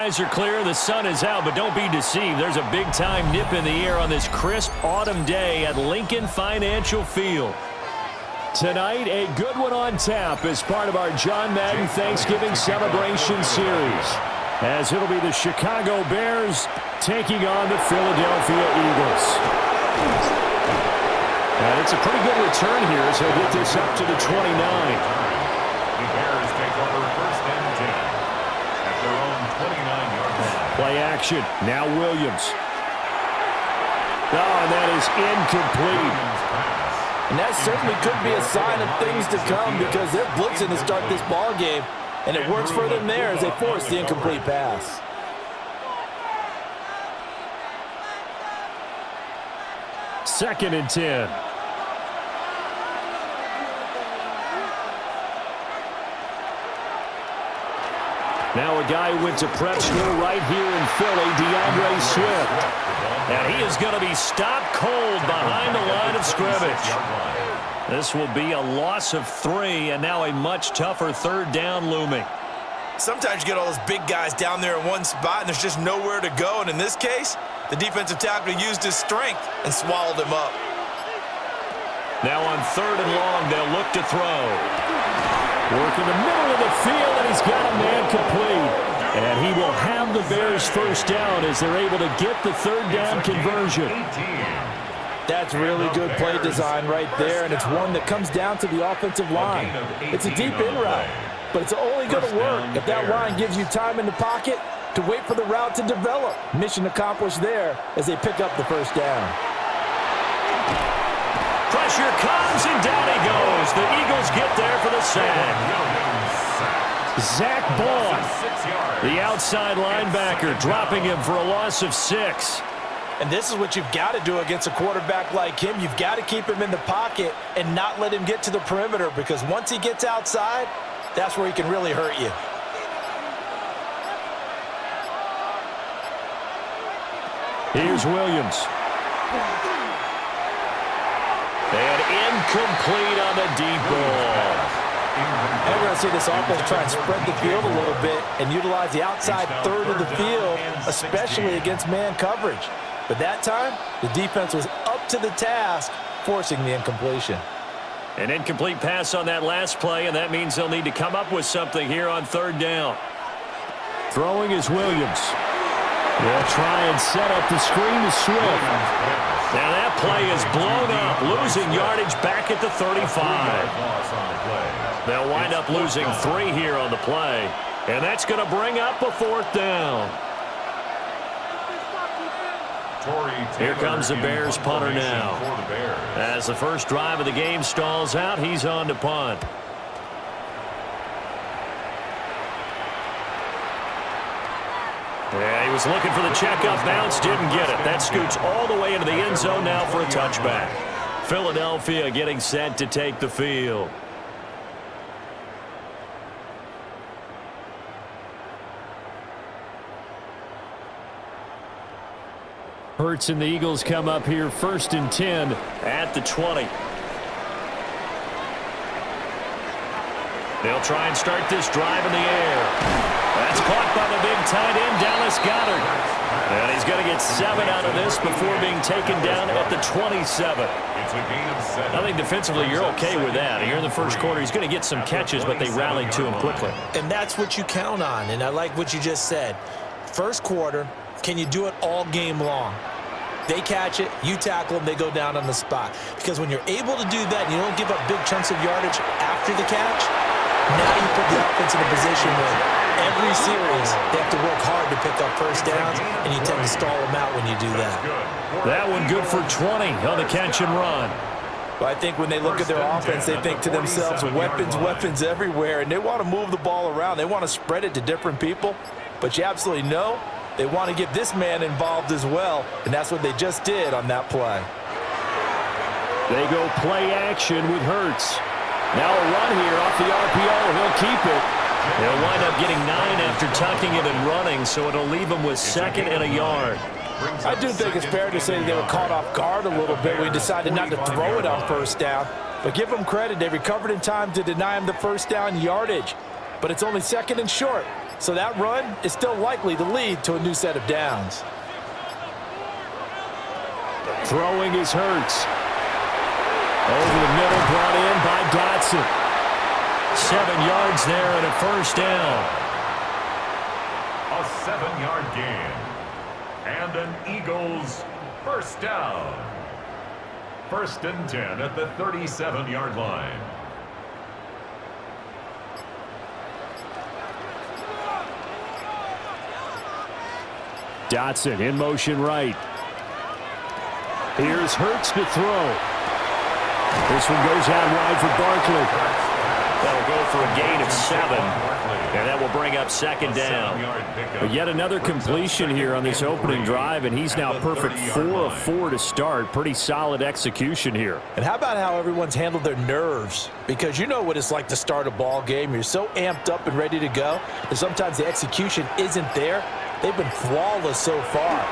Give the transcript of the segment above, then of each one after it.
Eyes are clear, the sun is out, but don't be deceived. There's a big-time nip in the air on this crisp autumn day at Lincoln Financial Field. Tonight, a good one on tap as part of our John Madden Thanksgiving Celebration Series, as it'll be the Chicago Bears taking on the Philadelphia Eagles. And it's a pretty good return here as he'll get this up to the 29. The Bears take over first and 10 at their own 29-yard line. Play action. Now Williams. Oh, and that is incomplete. And that certainly could be a sign of things to come because they're blitzing to start this ball game, and it works for them there as they force the incomplete pass. Second and 10. Now a guy who went to prep school right here in Philly, DeAndre Swift. And he is going to be stopped cold behind the line of scrimmage. This will be a loss of 3, and now a much tougher third down looming. Sometimes you get all those big guys down there in one spot, and there's just nowhere to go. And in this case, the defensive tackle used his strength and swallowed him up. Now on third and long, they'll look to throw. Work in the middle of the field, and he's got a man complete. And he will have the Bears first down as they're able to get the third down conversion. That's really good play design right there, and it's one that comes down to the offensive line. It's a deep in route, but it's only going to work if that line gives you time in the pocket to wait for the route to develop. Mission accomplished there as they pick up the first down. Pressure comes, and down he goes. The Eagles get there for the sack. Zach Ball, the outside linebacker, dropping him for a loss of 6. And this is what you've got to do against a quarterback like him. You've got to keep him in the pocket and not let him get to the perimeter, because once he gets outside, that's where he can really hurt you. Here's Williams. And incomplete on the deep ball. And we're going to see this offense try and spread the field a little bit and utilize the outside third of the field, especially against man coverage. But that time, the defense was up to the task, forcing the incompletion. An incomplete pass on that last play, and that means they'll need to come up with something here on third down. Throwing is Williams. They'll try and set up the screen to Swift. Now that play is blown up, losing yardage back at the 35. They'll wind up losing 3 here on the play, and that's going to bring up a fourth down. Here comes the Bears punter now. As the first drive of the game stalls out, he's on to punt. Yeah, he was looking for the checkup bounce, didn't get it. That scoots all the way into the end zone now for a touchback. Philadelphia getting set to take the field. Hurts and the Eagles come up here first and 10 at the 20. They'll try and start this drive in the air. That's caught by the big tight end, Dallas Goedert. And he's going to get 7 out of this before being taken down at the 27. I think defensively you're okay with that. Here in the first quarter, he's going to get some catches, but they rallied to him quickly. And that's what you count on, and I like what you just said. First quarter, can you do it all game long? They catch it, you tackle them, they go down on the spot. Because when you're able to do that and you don't give up big chunks of yardage after the catch, now you put the offense in a position where every series they have to work hard to pick up first downs, and you tend to stall them out when you do that. That one good for 20 on the catch and run. Well, I think when they look at their offense, they think to themselves, weapons, weapons everywhere, and they want to move the ball around. They want to spread it to different people, but you absolutely know they want to get this man involved as well, and that's what they just did on that play. They go play action with Hurts. Now a run here off the RPO. He'll keep it. They'll wind up getting 9 after tucking it and running, so it'll leave him with 2nd and a yard. I do think it's fair to say they were caught off guard a little bit. We decided not to throw it on first down. But give them credit. They recovered in time to deny him the first down yardage. But it's only 2nd and short. So that run is still likely to lead to a new set of downs. Throwing is Hurts. Over the middle, brought in by Dotson. 7 yards there and a first down. A 7-yard gain. And an Eagles first down. 1st and 10 at the 37-yard line. Dotson in motion right. Here's Hurts to throw. This one goes out wide for Barkley. That'll go for a gain of 7. And that will bring up 2nd down. But yet another completion here on this opening drive, and he's now perfect 4 of 4 to start. Pretty solid execution here. And how about how everyone's handled their nerves? Because you know what it's like to start a ball game. You're so amped up and ready to go, and sometimes the execution isn't there. They've been flawless so far.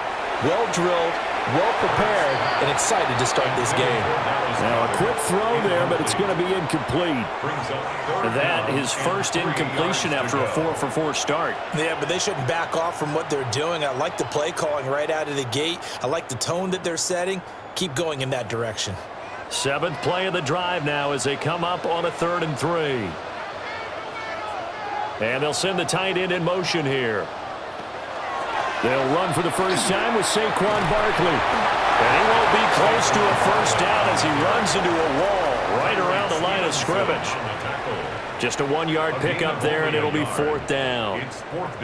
Well drilled, well prepared, and excited to start this game. Now a quick throw there, but it's going to be incomplete. That his first incompletion after a 4 for 4 start. Yeah, but they shouldn't back off from what they're doing. I like the play calling right out of the gate. I like the tone that they're setting. Keep going in that direction. 7th play of the drive now as they come up on a 3rd and 3. And they'll send the tight end in motion here. They'll run for the first time with Saquon Barkley. And he won't be close to a first down as he runs into a wall right around the line of scrimmage. Just a 1-yard pickup there, and it'll be 4th down.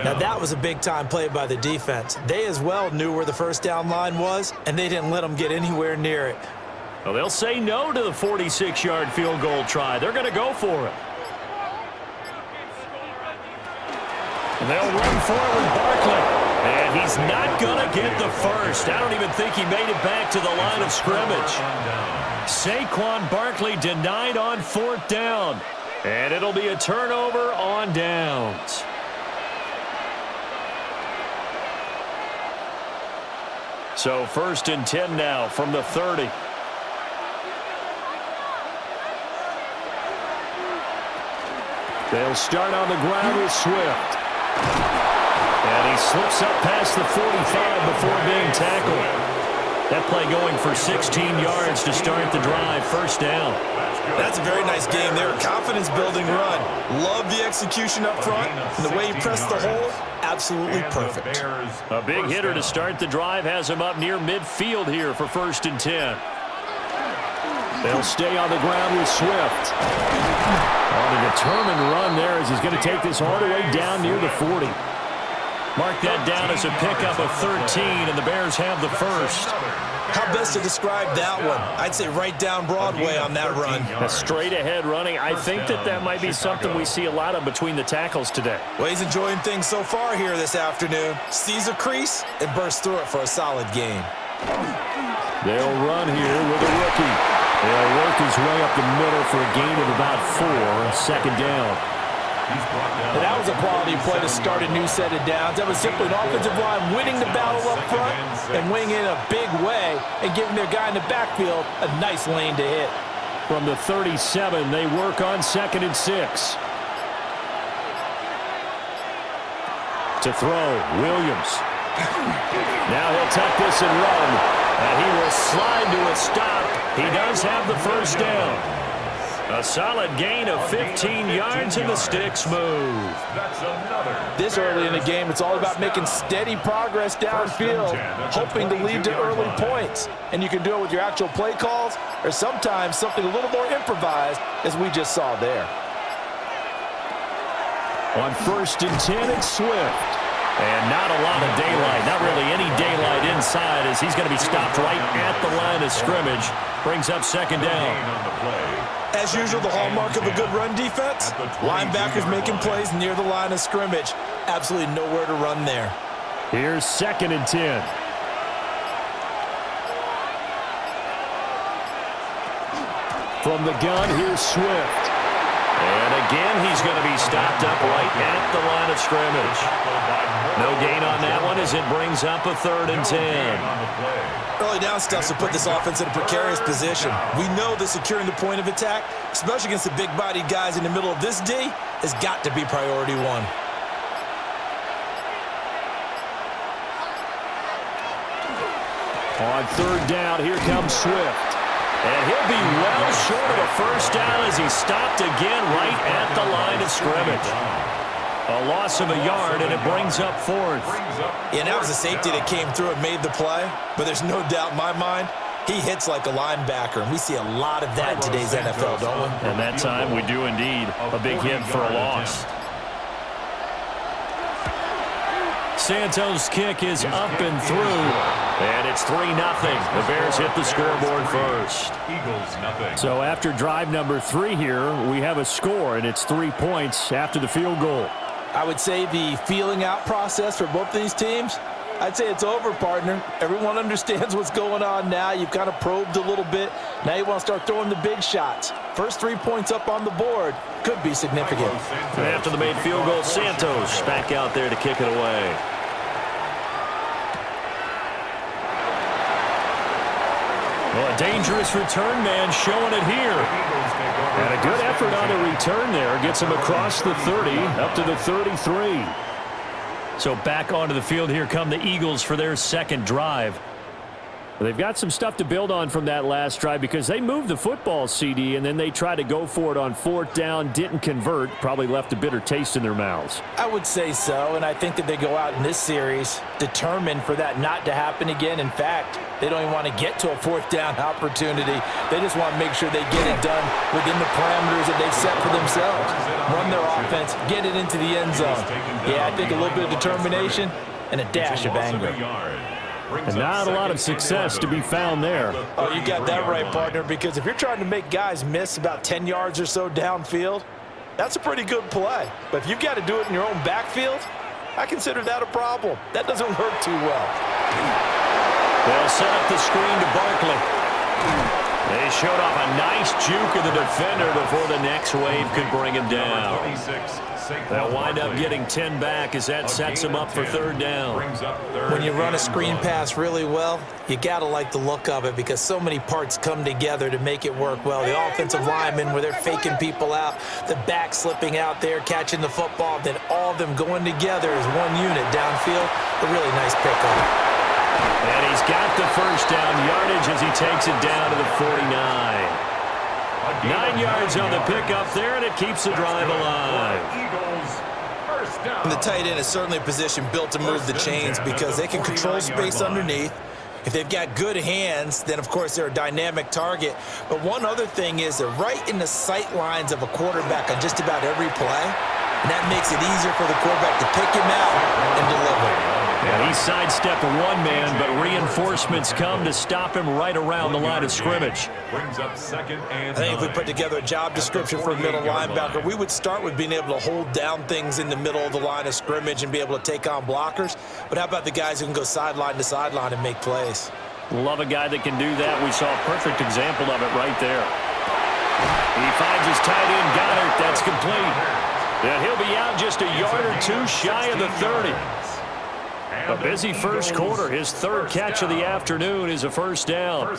Now that was a big-time play by the defense. They as well knew where the first down line was, and they didn't let them get anywhere near it. Well, they'll say no to the 46-yard field goal try. They're going to go for it. And they'll run forward Barkley. And he's not going to get the first. I don't even think he made it back to the line of scrimmage. Saquon Barkley denied on 4th down. And it'll be a turnover on downs. So 1st and 10 now from the 30. They'll start on the ground with Swift. And he slips up past the 45 before being tackled. That play going for 16 yards to start the drive. 1st down. That's a very nice game there. Confidence-building run. Love the execution up front. And the way he pressed the hole, absolutely perfect. A big hitter to start the drive has him up near midfield here for 1st and 10. They'll stay on the ground with Swift. On a determined run there as he's going to take this all the way down near the 40. Mark that down as a pickup of 13, and the Bears have the first. How best to describe that one? I'd say right down Broadway on that run. A straight-ahead running. I think that might be something we see a lot of between the tackles today. Well, he's enjoying things so far here this afternoon. Sees a crease and bursts through it for a solid gain. They'll run here with a rookie. They'll work his way up the middle for a gain of about 4, 2nd down. And that was a quality play to start a new set of downs. That was simply an offensive line winning the battle up front and winning in a big way and giving their guy in the backfield a nice lane to hit. From the 37, they work on 2nd and 6. To throw, Williams. Now he'll tuck this and run. And he will slide to a stop. He does have the first down. A solid gain of 15 yards and the sticks move. This early in the game, it's all about making steady progress downfield, hoping to lead to early points. And you can do it with your actual play calls or sometimes something a little more improvised, as we just saw there. On 1st and 10, it's Swift. And not a lot of daylight, not really any daylight inside as he's going to be stopped right at the line of scrimmage. Brings up 2nd down. As usual, the hallmark of a good run defense, linebackers making plays near the line of scrimmage. Absolutely nowhere to run there. Here's 2nd and 10. From the gun, here's Swift. And again, he's going to be stopped up right at the line of scrimmage. No gain on that one as it brings up a 3rd and 10. Early down stuff to put this offense in a precarious position. We know that securing the point of attack, especially against the big-bodied guys in the middle of this D, has got to be priority 1. On third down, here comes Swift. And he'll be well short of a first down as he stopped again right at the line of scrimmage. A loss of a yard, and it brings up fourth. Yeah, that was a safety that came through and made the play, but there's no doubt in my mind he hits like a linebacker, and we see a lot of that in today's NFL, don't we? And that time we do indeed. A big hit for a loss. Santos' kick is up and through, and it's 3-0. The Bears hit the scoreboard first. Eagles, nothing. So after drive number 3 here, we have a score, and it's 3 points after the field goal. I would say the feeling out process for both these teams, I'd say it's over, partner. Everyone understands what's going on now. You've kind of probed a little bit. Now you want to start throwing the big shots. First 3 points up on the board could be significant. And after the made field goal, Santos back out there to kick it away. Well, a dangerous return man showing it here. And a good effort on the return there. Gets him across the 30, up to the 33. So back onto the field here come the Eagles for their second drive. They've got some stuff to build on from that last drive because they moved the football, CD, and then they tried to go for it on fourth down, didn't convert, probably left a bitter taste in their mouths. I would say so, and I think that they go out in this series determined for that not to happen again. In fact, they don't even want to get to a fourth down opportunity. They just want to make sure they get it done within the parameters that they've set for themselves. Run their offense, get it into the end zone. Yeah, I think a little bit of determination and a dash of anger. And not a lot of success to be found there. Oh, you got that right, partner, because if you're trying to make guys miss about 10 yards or so downfield, that's a pretty good play. But if you've got to do it in your own backfield, I consider that a problem. That doesn't work too well. They'll set up the screen to Barkley. They showed off a nice juke of the defender before the next wave could bring him down. They'll wind up getting 10 back as that sets them up for third down. When you run a screen pass really well, you got to like the look of it because so many parts come together to make it work well. The offensive linemen where they're faking people out, the back slipping out there, catching the football, then all of them going together as one unit downfield. A really nice pickup. And he's got the first down yardage as he takes it down to the 49. 9 yards on the pickup there, and it keeps the drive alive. And the tight end is certainly a position built to move the chains because they can control space underneath. If they've got good hands, then, of course, they're a dynamic target. But one other thing is they're right in the sight lines of a quarterback on just about every play, and that makes it easier for the quarterback to pick him out and deliver. And he sidestepped one man, but reinforcements come to stop him right around the line of scrimmage. I think if we put together a job description for a middle linebacker, we would start with being able to hold down things in the middle of the line of scrimmage and be able to take on blockers. But how about the guys who can go sideline to sideline and make plays? Love a guy that can do that. We saw a perfect example of it right there. He finds his tight end, Goddard. That's complete. And he'll be out just a yard or two shy of the 30. A busy first quarter. His third catch of the afternoon is a first down.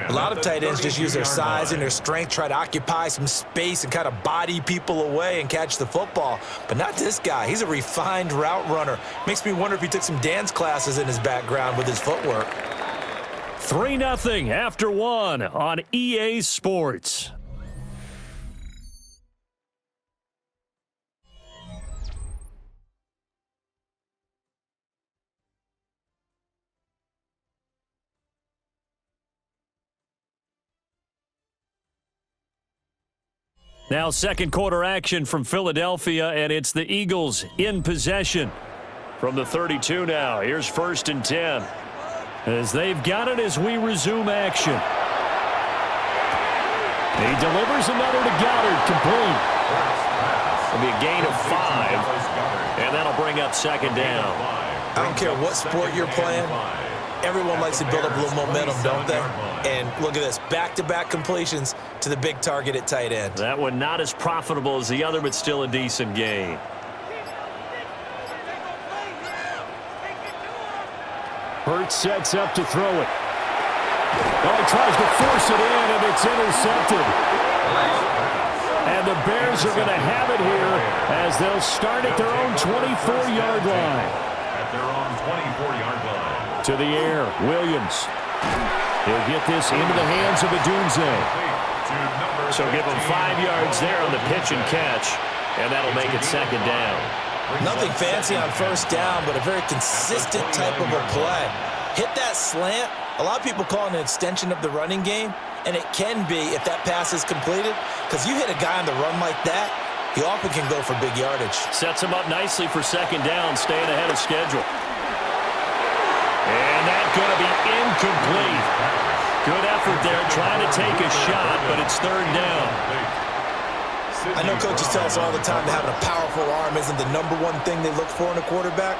A lot of tight ends just use their size and their strength, try to occupy some space and kind of body people away and catch the football. But not this guy. He's a refined route runner. Makes me wonder if he took some dance classes in his background with his footwork. 3-0 after one on EA Sports. Now second quarter action from Philadelphia, and it's the Eagles in possession from the 32 now. Here's 1st and 10 as they've got it as we resume action. He delivers another to Goddard, complete. It'll be a gain of 5, and that'll bring up second down. I don't care what sport you're playing. Everyone likes to build up a little momentum, don't they? And look at this, back-to-back completions to the big target at tight end. That one not as profitable as the other, but still a decent gain. Hurts sets up to throw it. Oh, he tries to force it in, and it's intercepted. And the Bears are going to have it here as they'll start at their own 24-yard line. At their own 24-yard line. To the air, Williams. He'll get this into the hands of Adunze. So give him 5 yards there on the pitch and catch, and that'll make it second down. Nothing fancy on first down, but a very consistent type of a play. Hit that slant. A lot of people call it an extension of the running game, and it can be if that pass is completed, because you hit a guy on the run like that, he often can go for big yardage. Sets him up nicely for second down, staying ahead of schedule. And that's going to be incomplete. Good effort there, trying to take a shot, but it's third down. I know coaches tell us all the time that having a powerful arm isn't the number one thing they look for in a quarterback.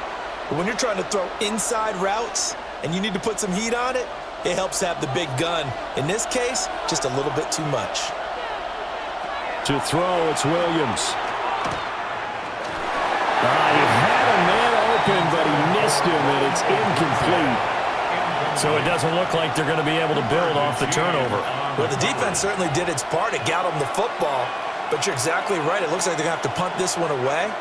But when you're trying to throw inside routes and you need to put some heat on it, it helps have the big gun. In this case, just a little bit too much. To throw, it's Williams. He had a man open, but he missed him, and it's incomplete. So it doesn't look like they're going to be able to build off the turnover. Well, the defense certainly did its part. It got them the football. But you're exactly right. It looks like they're going to have to punt this one away.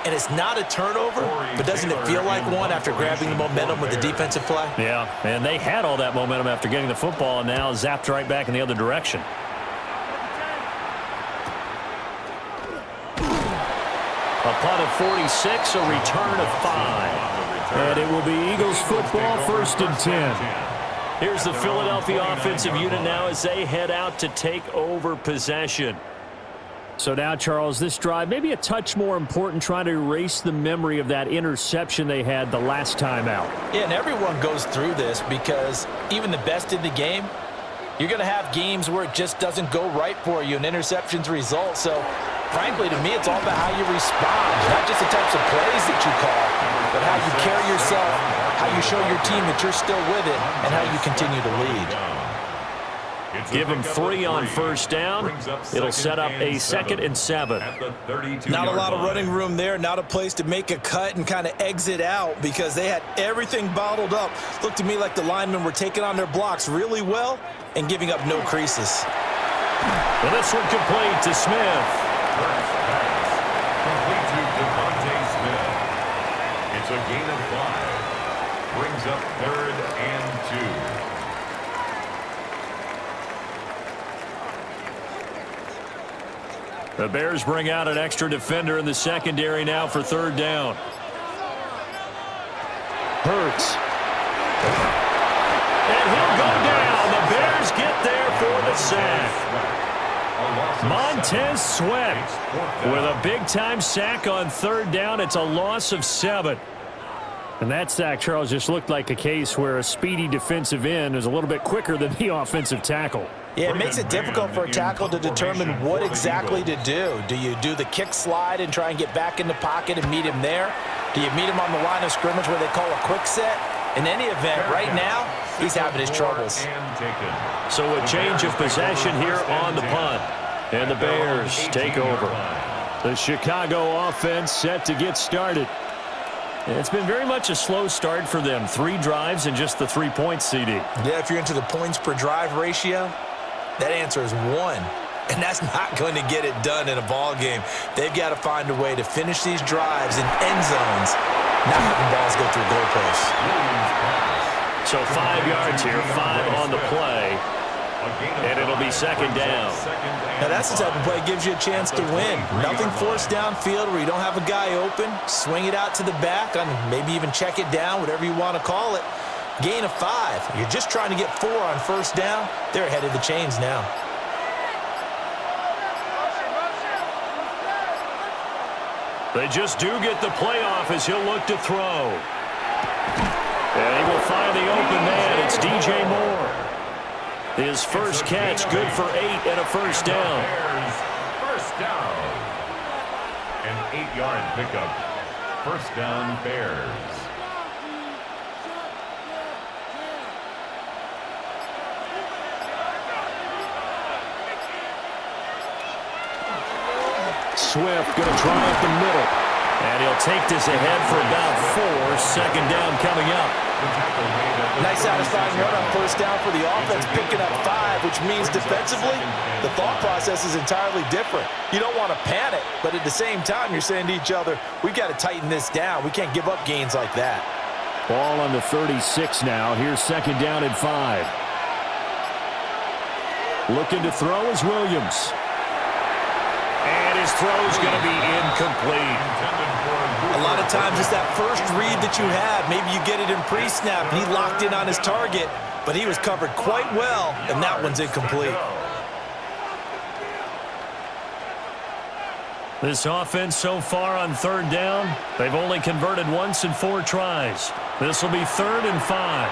And it's not a turnover, but doesn't it feel like one after grabbing the momentum with the defensive play? Yeah, and they had all that momentum after getting the football and now zapped right back in the other direction. A punt of 46, a return of 5. And it will be Eagles football, 1st and 10. Here's the Philadelphia offensive unit now as they head out to take over possession. So now, Charles, this drive maybe a touch more important, trying to erase the memory of that interception they had the last time out. Yeah, and everyone goes through this because even the best in the game, you're going to have games where it just doesn't go right for you, and interceptions result. So, frankly, to me, it's all about how you respond, not just the types of plays that you call, but how you carry yourself, how you show your team that you're still with it, and how you continue to lead. Give him 3 on first down. It'll set up a 2nd and 7. Not a lot of running room there, not a place to make a cut and kind of exit out because they had everything bottled up. Looked to me like the linemen were taking on their blocks really well and giving up no creases. Well, this one complete to Smith. Complete to Devontae Smith. It's a gain of 5. Brings up 3rd and 2. The Bears bring out an extra defender in the secondary now for 3rd down. Hurts. And he'll go down. The Bears get there for the sack. Montez Sweat with a big-time sack on 3rd down. It's a loss of 7. And that sack, Charles, just looked like a case where a speedy defensive end is a little bit quicker than the offensive tackle. Yeah, it makes it difficult for a tackle to determine what exactly to do. Do you do the kick slide and try and get back in the pocket and meet him there? Do you meet him on the line of scrimmage where they call a quick set? In any event, right now, he's having his troubles. So a change of possession here on the punt. And the Bears take over. The Chicago offense set to get started. It's been very much a slow start for them. 3 drives and just the 3 points, CD. Yeah, if you're into the points per drive ratio, that answer is 1. And that's not going to get it done in a ball game. They've got to find a way to finish these drives in end zones, not having balls go through goalposts. So 5 yards here, 5 on the play. And it'll be 2nd down. Now that's the type of play that gives you a chance to win. Nothing forced downfield where you don't have a guy open. Swing it out to the back, and maybe even check it down, whatever you want to call it. Gain of 5. You're just trying to get 4 on first down. They're ahead of the chains now. They just do get the playoff as he'll look to throw. And he will find the open man. It's DJ Moore. His first catch, good for 8 and a first down. First down. An 8-yard pickup. First down, Bears. Swift going to try up the middle. And he'll take this ahead for about 4. Second down coming up. Nice satisfying run on first down for the offense, picking up 5, which means defensively, the thought process is entirely different. You don't want to panic, but at the same time, you're saying to each other, we've got to tighten this down. We can't give up gains like that. Ball on the 36 now. Here's 2nd down and 5. Looking to throw is Williams. And his throw's going to be incomplete. A lot of times it's that first read that you have. Maybe you get it in pre-snap, and he locked in on his target, but he was covered quite well, and that one's incomplete. This offense so far on third down, they've only converted once in 4 tries. This will be 3rd and 5.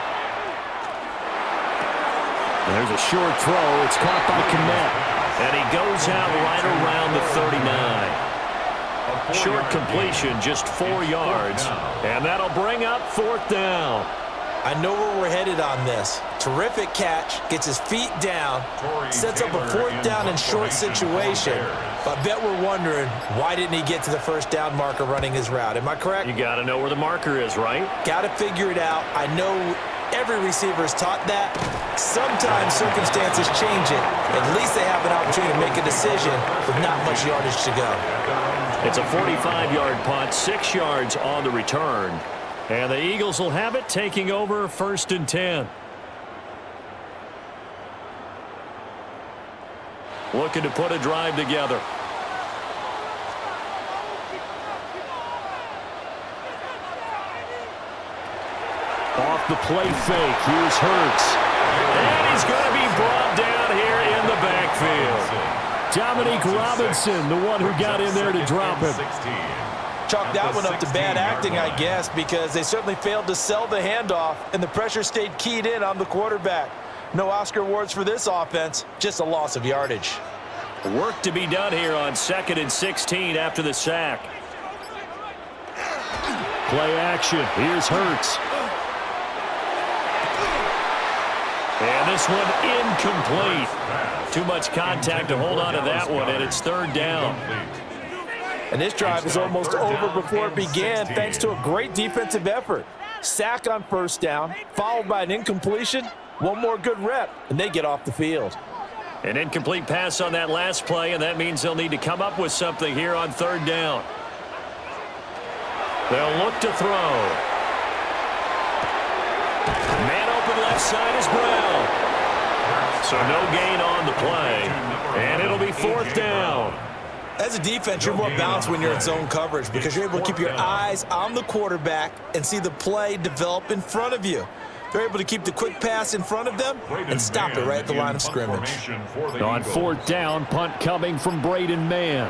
There's a short throw. It's caught by Kmet. And he goes out right around the 39. Short completion, just 4 yards. And that'll bring up 4th down. I know where we're headed on this. Terrific catch, gets his feet down, sets up a 4th down and short situation. But I bet we're wondering, why didn't he get to the 1st down marker running his route? Am I correct? You got to know where the marker is, right? Got to figure it out. I know every receiver is taught that. Sometimes circumstances change it. At least they have an opportunity to make a decision with not much yardage to go. It's a 45-yard punt, 6 yards on the return. And the Eagles will have it, taking over 1st and 10. Looking to put a drive together. Off the play fake, here's Hurts. And he's going to be brought down here in the backfield. Dominique Robinson, the one who got in there to drop him. Chalk that one up to bad acting, I guess, because they certainly failed to sell the handoff, and the pressure stayed keyed in on the quarterback. No Oscar awards for this offense, just a loss of yardage. Work to be done here on 2nd and 16 after the sack. Play action. Here's Hurts. And this one incomplete. Too much contact to hold on to that one, and it's 3rd down. And this drive is almost over before it began thanks to a great defensive effort. Sack on 1st down, followed by an incompletion. One more good rep, and they get off the field. An incomplete pass on that last play, and that means they'll need to come up with something here on 3rd down. They'll look to throw. Man open left side is Brown. So no gain on the play, and it'll be 4th down. As a defense, you're more balanced when you're in zone coverage because you're able to keep your eyes on the quarterback and see the play develop in front of you. They're able to keep the quick pass in front of them and stop it right at the line of scrimmage. On 4th down, punt coming from Braden Mann.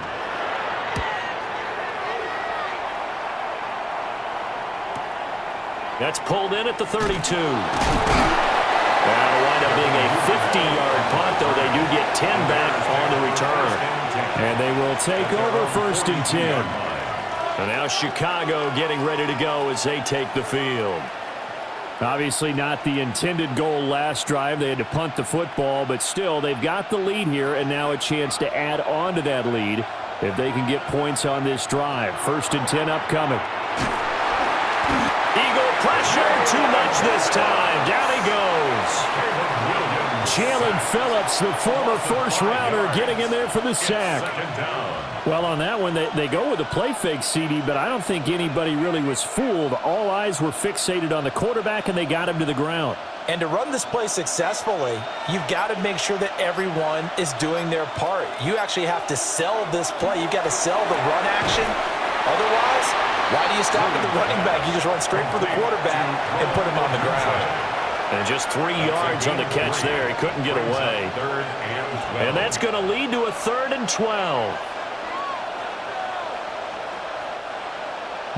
That's pulled in at the 32. That'll wind up being a 50-yard punt, though they do get 10 back on the return. And they will take over 1st and 10. And now Chicago getting ready to go as they take the field. Obviously not the intended goal last drive. They had to punt the football, but still they've got the lead here and now a chance to add on to that lead if they can get points on this drive. 1st and 10 upcoming. Eagle pressure, too much this time. Down he goes. Jalen Phillips, the former 1st-rounder, getting in there for the sack. Well, on that one, they go with a play fake, CD, but I don't think anybody really was fooled. All eyes were fixated on the quarterback, and they got him to the ground. And to run this play successfully, you've got to make sure that everyone is doing their part. You actually have to sell this play. You've got to sell the run action. Otherwise, why do you stop at the running back? You just run straight for the quarterback and put him on the ground. And just 3 yards on the catch there. He couldn't get away. And that's going to lead to a 3rd and 12.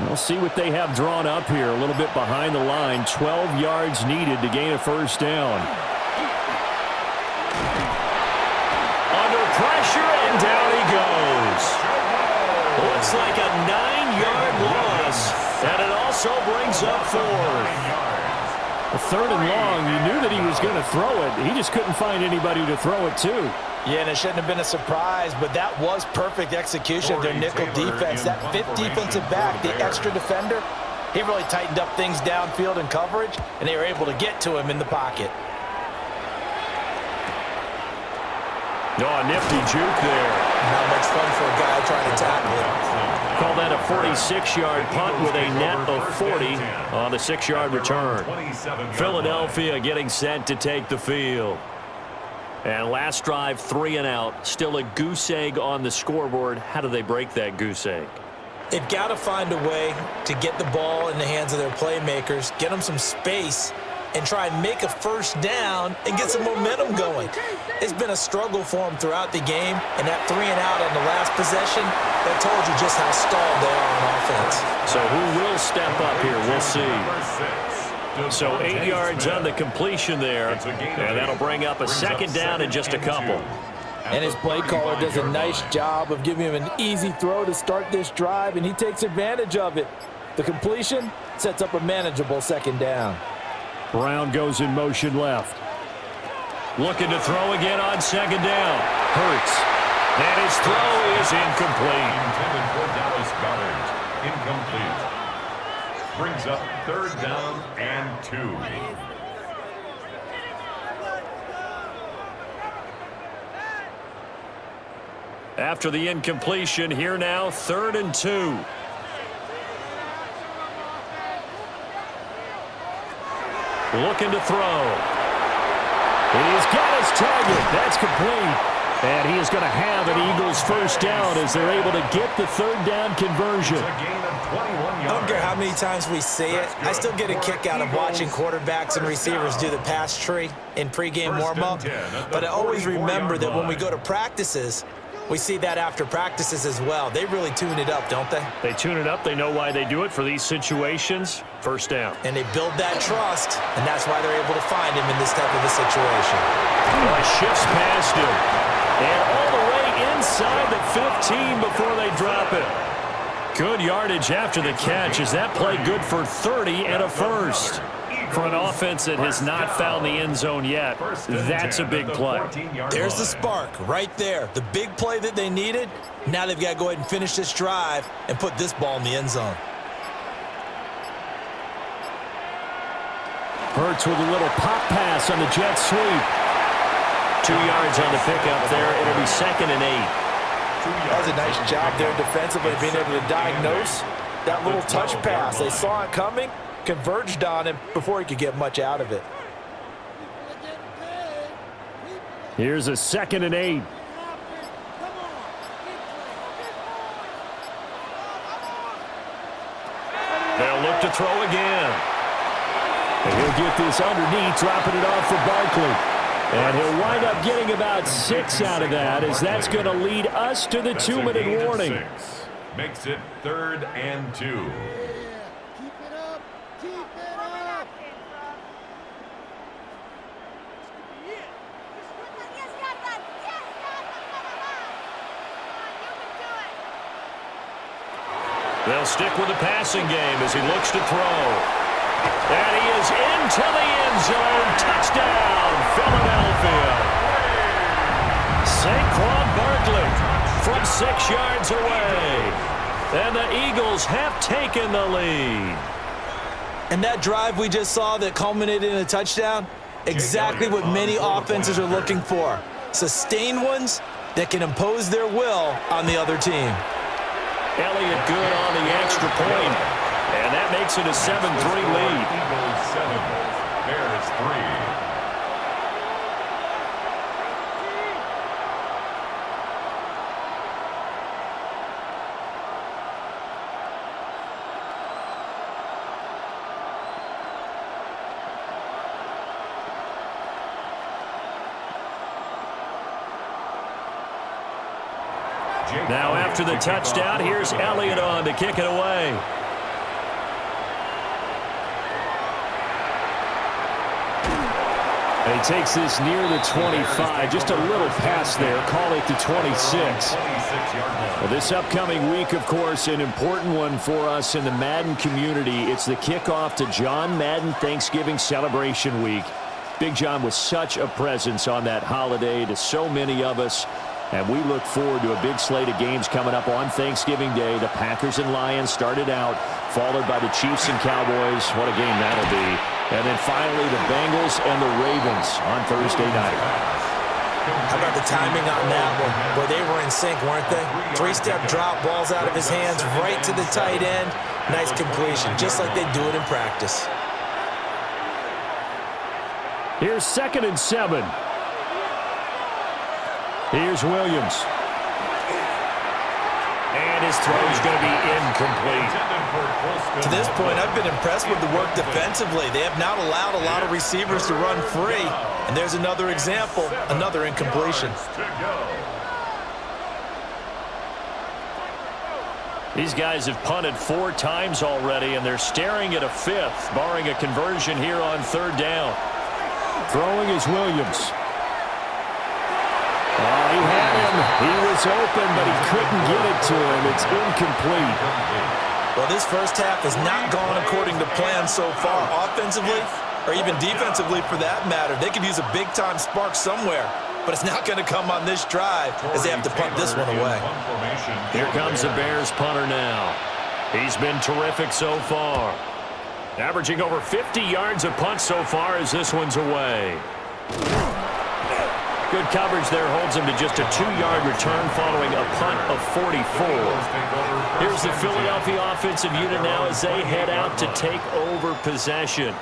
We'll see what they have drawn up here. A little bit behind the line. 12 yards needed to gain a 1st down. Under pressure, and down he goes. Looks like a 9-yard loss. And it also brings up 4th. A 3rd and long, you knew that he was going to throw it. He just couldn't find anybody to throw it to. Yeah, and it shouldn't have been a surprise, but that was perfect execution of their nickel defense. That 5th defensive back, the extra defender, he really tightened up things downfield in coverage, and they were able to get to him in the pocket. Oh, a nifty juke there. Not much fun for a guy trying to tackle it. Call that a 46-yard punt with a net of 40 on the 6-yard return. Philadelphia getting set to take the field. And last drive, 3 and out. Still a goose egg on the scoreboard. How do they break that goose egg? They've got to find a way to get the ball in the hands of their playmakers, get them some space, and try and make a first down and get some momentum going. It's been a struggle for them throughout the game, and that 3 and out on the last possession, that told you just how stalled they are on offense. So who will step up here? We'll see. So 8 yards on the completion there, and that'll bring up a second down and just a couple. And his play caller does a nice job of giving him an easy throw to start this drive, and he takes advantage of it. The completion sets up a manageable second down. Brown goes in motion left. Looking to throw again on second down. Hurts. And his throw is incomplete. Intended for Dallas Goedert. Incomplete. Brings up third down and 2. After the incompletion, here now, 3rd and 2. Looking to throw. He's got his target. That's complete. And he is going to have an Eagles first down as they're able to get the 3rd down conversion. I don't care how many times we see it. I still get a kick out of watching quarterbacks and receivers do the pass tree in pregame warm-up. But I always remember that when we go to practices, we see that after practices as well. They really tune it up, don't they? They tune it up. They know why they do it for these situations. First down. And they build that trust, and that's why they're able to find him in this type of a situation. Well, shifts past him. And all the way inside the 15 before they drop it. Good yardage after the catch. Is that play good for 30 and a first? For an offense that has not found the end zone yet, that's a big play. There's the spark right there. The big play that they needed. Now they've got to go ahead and finish this drive and put this ball in the end zone. Hurts with a little pop pass on the jet sweep. 2 yards on the pickup there. It'll be 2nd and 8. That was a nice job there defensively, being able to diagnose that little touch pass. They saw it coming, converged on him before he could get much out of it. Here's a 2nd and 8. They'll look to throw again. And he'll get this underneath, dropping it off for Barkley. And he'll wind up getting about 6 out of that, as that's going to lead us to the 2-minute warning. Makes it 3rd and 2. They'll stick with the passing game as he looks to throw. And he is into the end zone. Touchdown, Philadelphia. Saquon Barkley from 6 yards away. And the Eagles have taken the lead. And that drive we just saw that culminated in a touchdown, exactly what many offenses are looking for. Sustained ones that can impose their will on the other team. Elliott good on the extra point. And that makes it a 7-3 lead. Eagles 7, Bears 3. Now after the touchdown, here's Elliott on to kick it away. And he takes this near the 25. Just a little pass there. Call it the 26. Well, this upcoming week, of course, an important one for us in the Madden community. It's the kickoff to John Madden Thanksgiving Celebration Week. Big John was such a presence on that holiday to so many of us. And we look forward to a big slate of games coming up on Thanksgiving Day. The Packers and Lions started out, followed by the Chiefs and Cowboys. What a game that'll be. And then finally the Bengals and the Ravens on Thursday night. How about the timing on that one? Boy, they were in sync, weren't they? 3-step drop, balls out of his hands, right to the tight end. Nice completion, just like they do it in practice. Here's 2nd and 7. Here's Williams. And his throw is going to be incomplete. To this point, I've been impressed with the work defensively. They have not allowed a lot of receivers to run free. And there's another example, another incompletion. These guys have punted 4 times already, and they're staring at a 5th, barring a conversion here on 3rd down. Throwing is Williams. He had him. He was open, but he couldn't get it to him. It's incomplete. Well, this first half has not gone according to plan so far, offensively or even defensively for that matter. They could use a big-time spark somewhere, but it's not going to come on this drive as they have to punt this one away. Here comes the Bears punter now. He's been terrific so far. Averaging over 50 yards of punt so far as this one's away. Good coverage there holds him to just a 2-yard return following a punt of 44. Here's the Philadelphia offensive unit now as they head out to take over possession.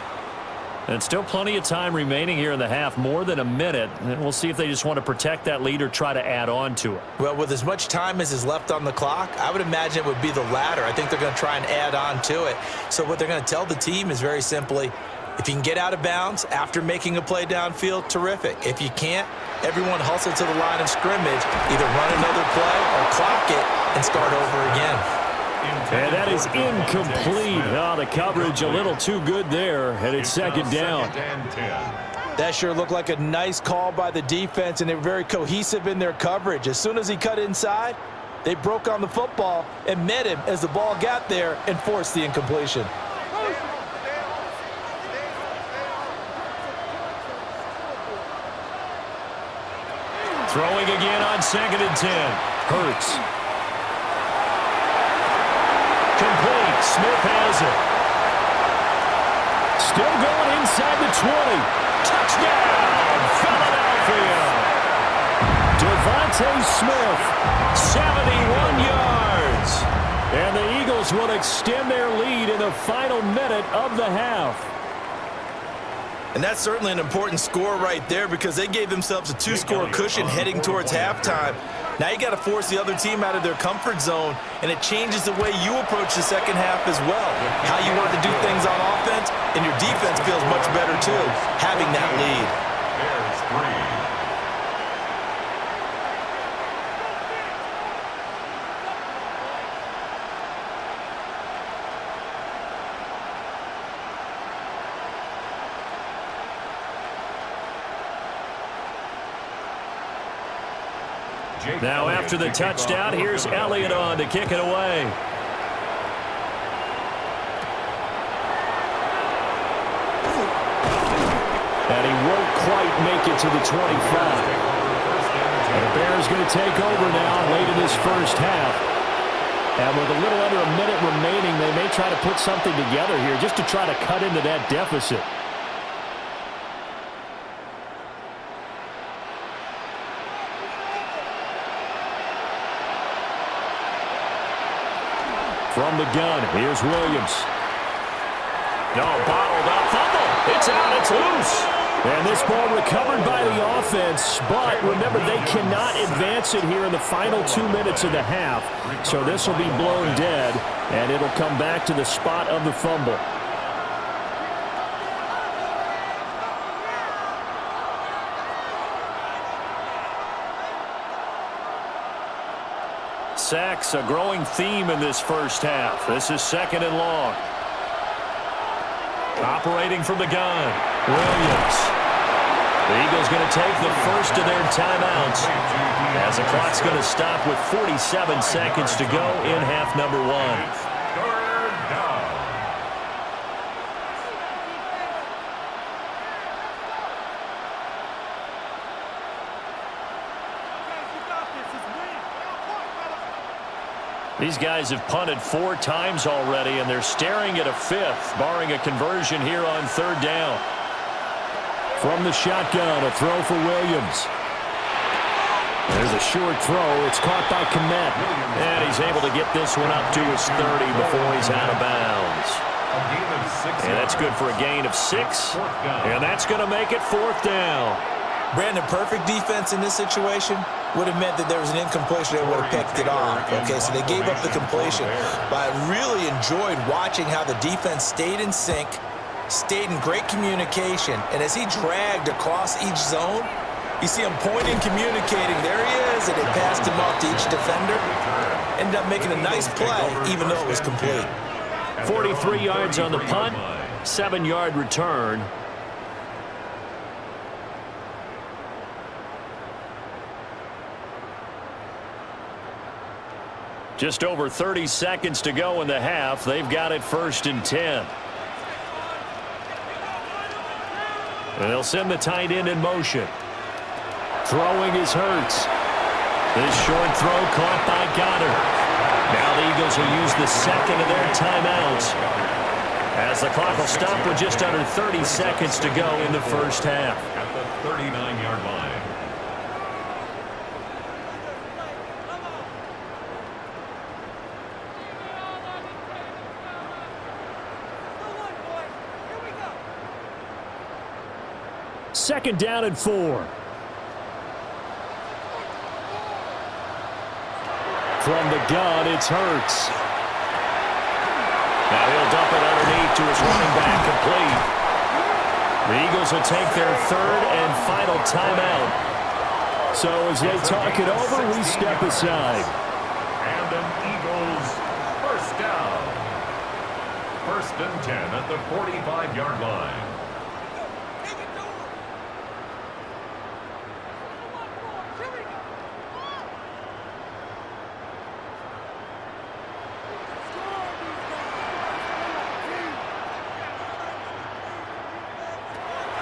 And still plenty of time remaining here in the half, more than a minute. And we'll see if they just want to protect that lead or try to add on to it. Well, with as much time as is left on the clock, I would imagine it would be the latter. I think they're going to try and add on to it. So what they're going to tell the team is very simply, if you can get out of bounds after making a play downfield, terrific. If you can't, everyone hustle to the line of scrimmage, either run another play or clock it and start over again. And that is incomplete. The coverage a little too good there, and it's 2nd down. That sure looked like a nice call by the defense, and they were very cohesive in their coverage. As soon as he cut inside, they broke on the football and met him as the ball got there and forced the incompletion. Throwing again on 2nd and 10. Hurts. Complete. Smith has it. Still going inside the 20. Touchdown, Philadelphia. Devontae Smith, 71 yards. And the Eagles will extend their lead in the final minute of the half. And that's certainly an important score right there because they gave themselves a 2-score cushion heading towards halftime. Now you got to force the other team out of their comfort zone, and it changes the way you approach the second half as well. How you want to do things on offense, and your defense feels much better too, having that lead. Bears 3. Now after the touchdown, here's Elliott on to kick it away. And he won't quite make it to the 25. And the Bears going to take over now late in this first half. And with a little under a minute remaining, they may try to put something together here just to try to cut into that deficit. From the gun, here's Williams. No, bottled up, fumble. It's out, it's loose. And this ball recovered by the offense, but remember, they cannot advance it here in the final 2 minutes of the half. So this will be blown dead, and it'll come back to the spot of the fumble. Sacks, a growing theme in this first half. This is 2nd and long. Operating from the gun, Williams. The Eagles going to take the first of their timeouts as the clock's going to stop with 47 seconds to go in half number 1. These guys have punted 4 times already, and they're staring at a 5th, barring a conversion here on 3rd down. From the shotgun, a throw for Williams. There's a short throw. It's caught by Kmet. And he's able to get this one up to his 30 before he's out of bounds. And that's good for a gain of 6. And that's going to make it 4th down. Brandon, perfect defense in this situation would have meant that there was an incompletion. They would have picked it off. Okay, so they gave up the completion. But I really enjoyed watching how the defense stayed in sync, stayed in great communication. And as he dragged across each zone, you see him pointing, communicating. There he is, and they passed him off to each defender. Ended up making a nice play, even though it was complete. 43 yards on the punt, 7-yard return. Just over 30 seconds to go in the half. They've got it 1st and 10. And they'll send the tight end in motion. Throwing is Hurts. This short throw caught by Goddard. Now the Eagles will use the second of their timeouts, as the clock will stop with just under 30 seconds to go in the first half. At the 39-yard line. Second down and 4. From the gun, it's Hurts. Now he'll dump it underneath to his running back, complete. The Eagles will take their 3rd and final timeout. So as they talk it over, we step aside. And an Eagles first down. 1st and 10 at the 45-yard line.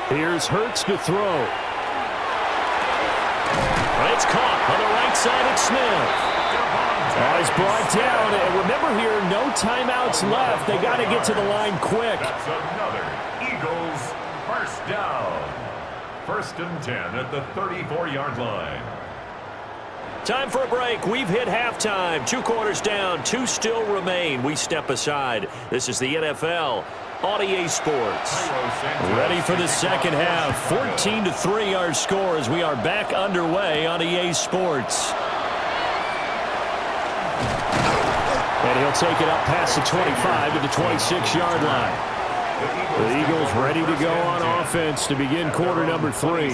Here's Hurts to throw. It's caught on the right side. It's Smith. He's brought down. And remember here, no timeouts left. They got to get to the line quick. That's another Eagles first down. 1st and 10 at the 34-yard line. Time for a break. We've hit halftime. 2 quarters down. 2 still remain. We step aside. This is the NFL on EA Sports. Ready for the second half. 14-3 our score as we are back underway on EA Sports. And he'll take it up past the 25 to the 26-yard line. The Eagles ready to go on offense to begin quarter number 3.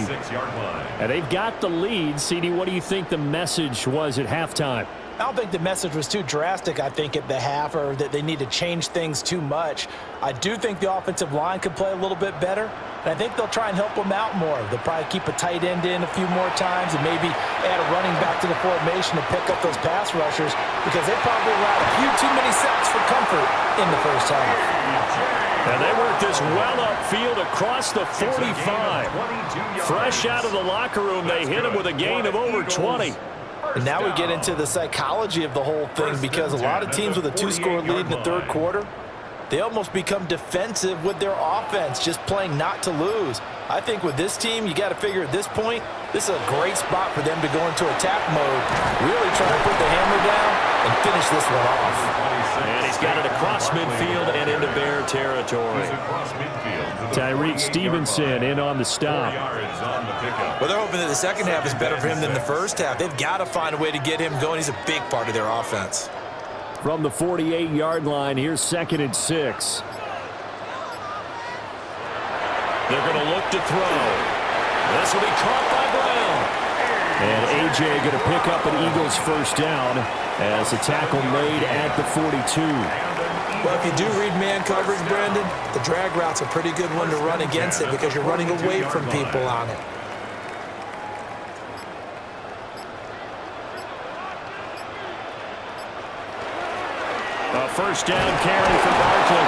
And they've got the lead. CD, what do you think the message was at halftime? I don't think the message was too drastic, I think, at the half, or that they need to change things too much. I do think the offensive line could play a little bit better, and I think they'll try and help them out more. They'll probably keep a tight end in a few more times and maybe add a running back to the formation to pick up those pass rushers, because they probably allowed a few too many sacks for comfort in the first half. And they work this well upfield across the 45. Fresh out of the locker room, they hit him with a gain of over 20. And now we get into the psychology of the whole thing, because a lot of teams with a 2-score lead in the 3rd quarter, they almost become defensive with their offense, just playing not to lose. I think with this team, you got to figure at this point, this is a great spot for them to go into attack mode, really try to put the hammer down and finish this one off. And he's got it across midfield and into Bear territory. Tyreek Stevenson in on the stop. Well, they're hoping that the second half is better for him than the first half. They've got to find a way to get him going. He's a big part of their offense. From the 48-yard line, here's 2nd and 6. They're going to look to throw. This will be caught by Brown. And A.J. going to pick up an Eagles first down as a tackle made at the 42. Well, if you do read man coverage, Brandon, the drag route's a pretty good one to run against it, because you're running away from people on it. A first down carry for Barkley.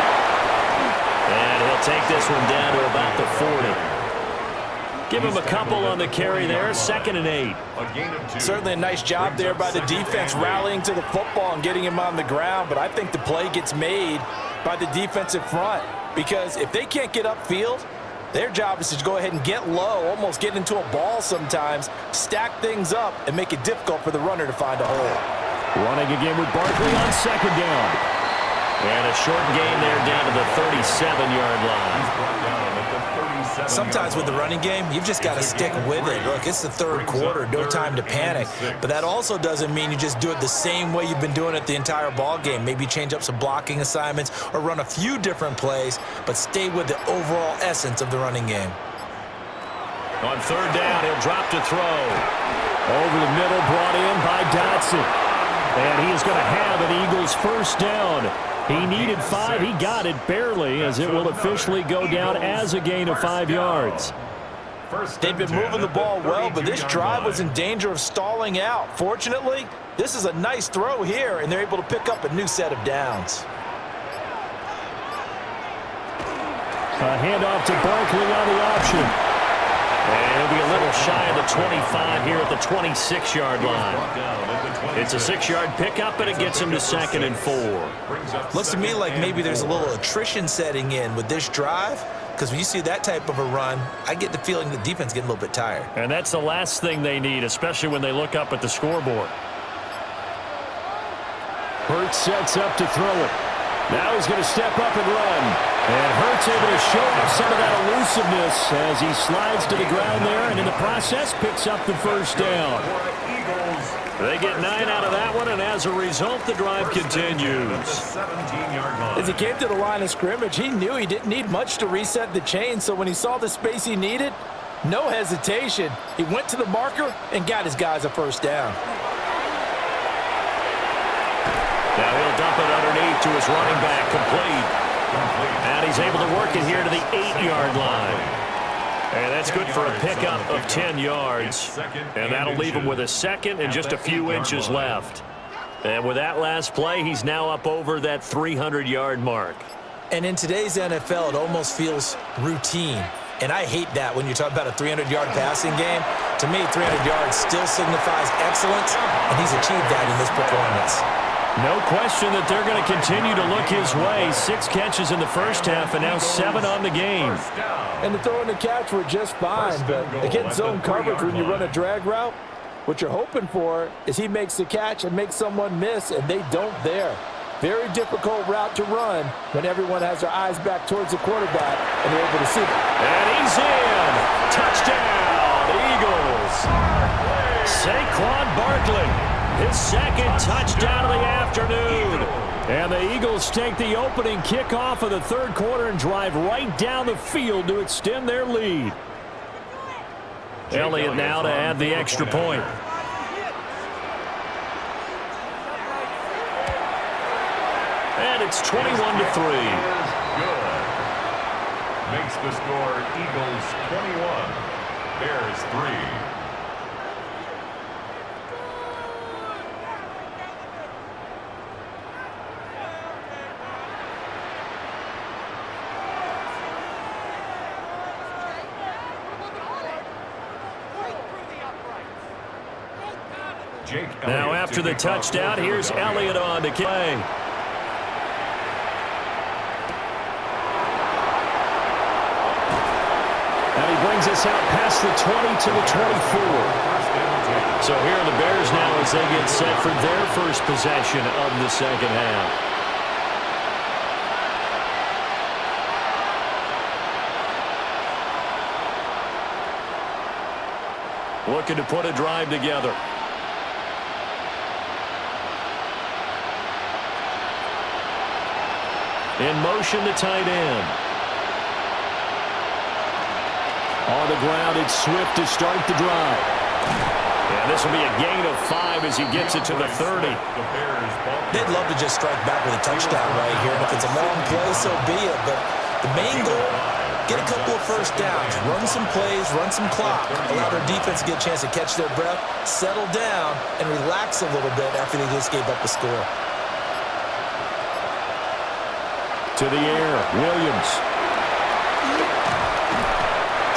And he'll take this one down to about the 40. Give him a couple on the carry there. 2nd and 8. Certainly a nice job there by the defense, rallying to the football and getting him on the ground. But I think the play gets made by the defensive front, because if they can't get upfield, their job is to go ahead and get low, almost get into a ball sometimes, stack things up, and make it difficult for the runner to find a hole. Running again with Barkley on 2nd down. And a short gain there down to the 37-yard line. He's brought down at the Sometimes with the running game, you've just got to stick with it. Look, it's the third quarter, no time to panic. But that also doesn't mean you just do it the same way you've been doing it the entire ball game. Maybe change up some blocking assignments or run a few different plays, but stay with the overall essence of the running game. On third down, he'll drop to throw. Over the middle, brought in by Dotson. And he is going to have an Eagles first down. He needed 5. He got it barely, as it will officially go down as a gain of 5 yards. They've been moving the ball well, but this drive was in danger of stalling out. Fortunately, this is a nice throw here, and they're able to pick up a new set of downs. A handoff to Barkley on the option. And he'll be a little shy of the 25 here at the 26-yard line. It's a 6-yard pickup, and it gets him to 2nd and 4. Looks to me like maybe there's a little attrition setting in with this drive, because when you see that type of a run, I get the feeling the defense getting a little bit tired. And that's the last thing they need, especially when they look up at the scoreboard. Hurts sets up to throw it. Now he's going to step up and run. And Hurts able to show off some of that elusiveness as he slides to the ground there, and in the process picks up the first down. They get 9 out of that one, and as a result, the drive continues. As he came to the line of scrimmage, he knew he didn't need much to reset the chain, so when he saw the space he needed, no hesitation. He went to the marker and got his guys a first down. Now he'll dump it underneath to his running back, complete. And he's able to work it here to the 8-yard line. And that's good for a pickup of 10 yards. And that'll leave him with a second and just a few inches left. And with that last play, he's now up over that 300-yard mark. And in today's NFL, it almost feels routine. And I hate that when you talk about a 300-yard passing game. To me, 300 yards still signifies excellence, and he's achieved that in this performance. No question that they're going to continue to look his way. 6 catches in the first half and now 7 on the game. And the throw and the catch were just fine, but against zone coverage when you run a drag route, what you're hoping for is he makes the catch and makes someone miss, and they don't there. Very difficult route to run when everyone has their eyes back towards the quarterback and they're able to see it. And he's in. Touchdown, Eagles. Saquon Barkley. His second touchdown of the afternoon. And the Eagles take the opening kickoff of the third quarter and drive right down the field to extend their lead. Elliott now to add the extra point. And it's 21-3. Good. Makes the score Eagles 21, Bears 3. Now after the touchdown, here's Elliott on to play. And he brings us out past the 20 to the 24. So here are the Bears now as they get set for their first possession of the second half. Looking to put a drive together. In motion, the tight end. On the ground, it's Swift to start the drive. And this will be a gain of 5 as he gets it to the 30. They'd love to just strike back with a touchdown right here. And if it's a long play, so be it. But the main goal, get a couple of first downs, run some plays, run some clock, allow their defense to get a chance to catch their breath, settle down, and relax a little bit after they just gave up a score. To the air, Williams.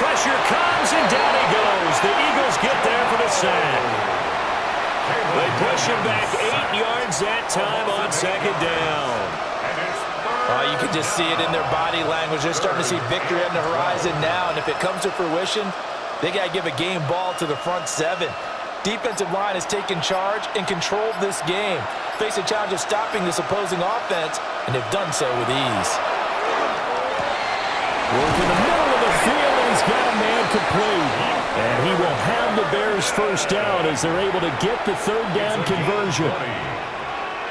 Pressure comes, and down he goes. The Eagles get there for the sack. They push him back 8 yards that time on second down. You can just see it in their body language. They're starting to see victory on the horizon now, and if it comes to fruition, they got to give a game ball to the front 7. Defensive line has taken charge and controlled this game. Face a challenge of stopping this opposing offense, and they've done so with ease. Work in the middle of the field, and he's first down as they're able to get the third down conversion.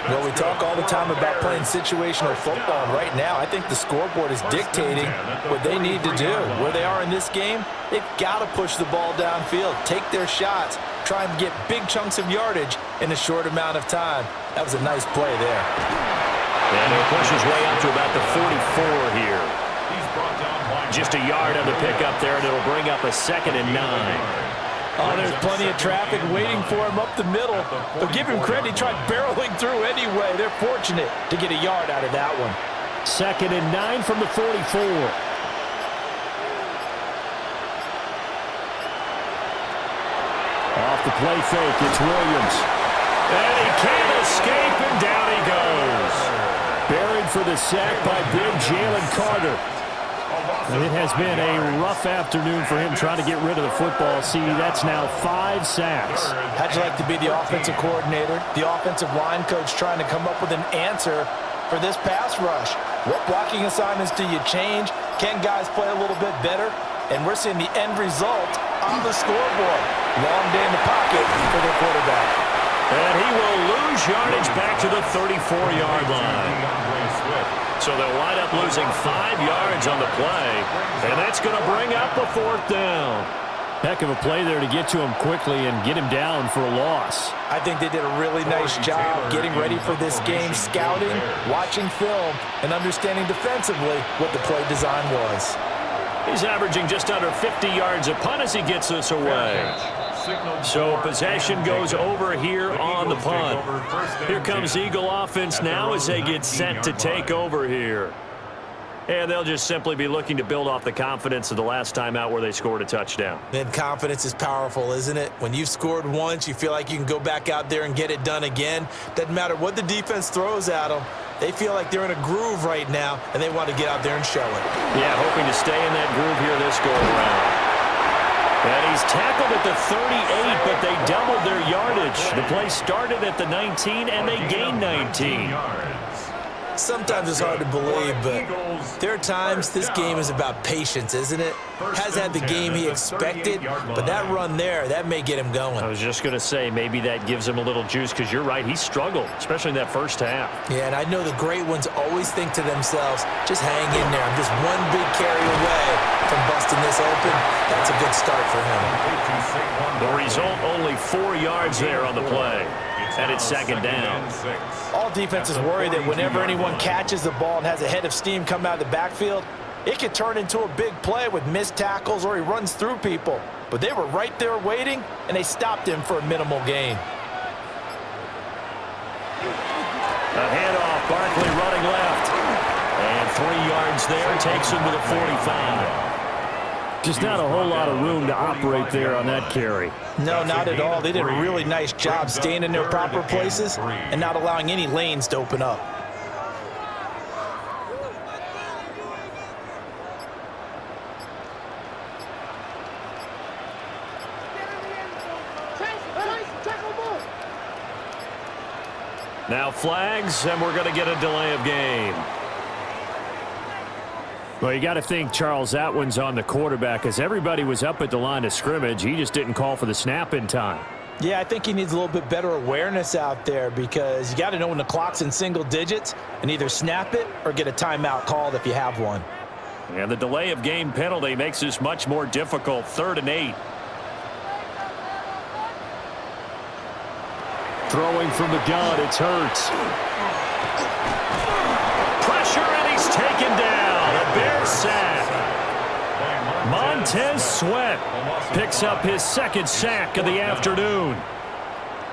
Well, we talk all the time about playing situational football, and right now I think the scoreboard is dictating what they need to do. Where they are in this game, they've got to push the ball downfield, take their shots, try and get big chunks of yardage in a short amount of time. That was a nice play there. And he'll push his way up to about the 44 here. Just a yard on the pickup there, and it'll bring up a 2nd and 9. Oh, there's plenty of traffic waiting for him up the middle. But give him credit, he tried barreling through anyway. They're fortunate to get a yard out of that one. 2nd and 9 from the 44. Off the play fake, it's Williams. And he can't escape, and down he goes. Buried for the sack by big Jalen Carter. And it has been a rough afternoon for him trying to get rid of the football. See, that's now 5 sacks. How'd you like to be the offensive coordinator, the offensive line coach trying to come up with an answer for this pass rush? What blocking assignments do you change? Can guys play a little bit better? And we're seeing the end result on the scoreboard. Long day in the pocket for their quarterback. And he will lose yardage back to the 34-yard line. So they'll wind up losing 5 yards on the play. And that's going to bring up a 4th down. Heck of a play there to get to him quickly and get him down for a loss. I think they did a really nice job getting ready for this game, scouting, watching film, and understanding defensively what the play design was. He's averaging just under 50 yards a punt as he gets this away. So possession goes over here on the punt. Here comes Eagle offense now as they get set to take over here. And they'll just simply be looking to build off the confidence of the last time out where they scored a touchdown. Then confidence is powerful, isn't it? When you've scored once, you feel like you can go back out there and get it done again. Doesn't matter what the defense throws at them. They feel like they're in a groove right now, and they want to get out there and show it. Yeah, hoping to stay in that groove here this go-around. And he's tackled at the 38, but they doubled their yardage. The play started at the 19, and they gained 19. Sometimes it's hard to believe, but there are times this game is about patience, isn't it? Has had the game he expected, but that run there, that may get him going. I was just going to say, maybe that gives him a little juice, because you're right, he struggled, especially in that first half. Yeah, and I know the great ones always think to themselves, just hang in there. I'm just one big carry away from busting this open. That's a good start for him. The result, only 4 yards there on the play. And it's 2nd down. All defenses worry that whenever anyone catches the ball and has a head of steam come out of the backfield, it could turn into a big play with missed tackles or he runs through people. But they were right there waiting, and they stopped him for a minimal gain. A handoff, Barkley running left. And 3 yards there, takes him to the 45. Just not a whole lot of room to operate there on that carry. No, not at all. They did a really nice job staying in their proper places and not allowing any lanes to open up. Now flags, and we're going to get a delay of game. Well, you got to think, Charles, that one's on the quarterback, as everybody was up at the line of scrimmage. He just didn't call for the snap in time. Yeah, I think he needs a little bit better awareness out there, because you got to know when the clock's in single digits and either snap it or get a timeout called if you have one. And the delay of game penalty makes this much more difficult. 3rd and 8. Throwing from the gun, it's Hurts. Pressure, and he's taken down. A Bears sack. Montez Sweat picks up his 2nd sack of the afternoon.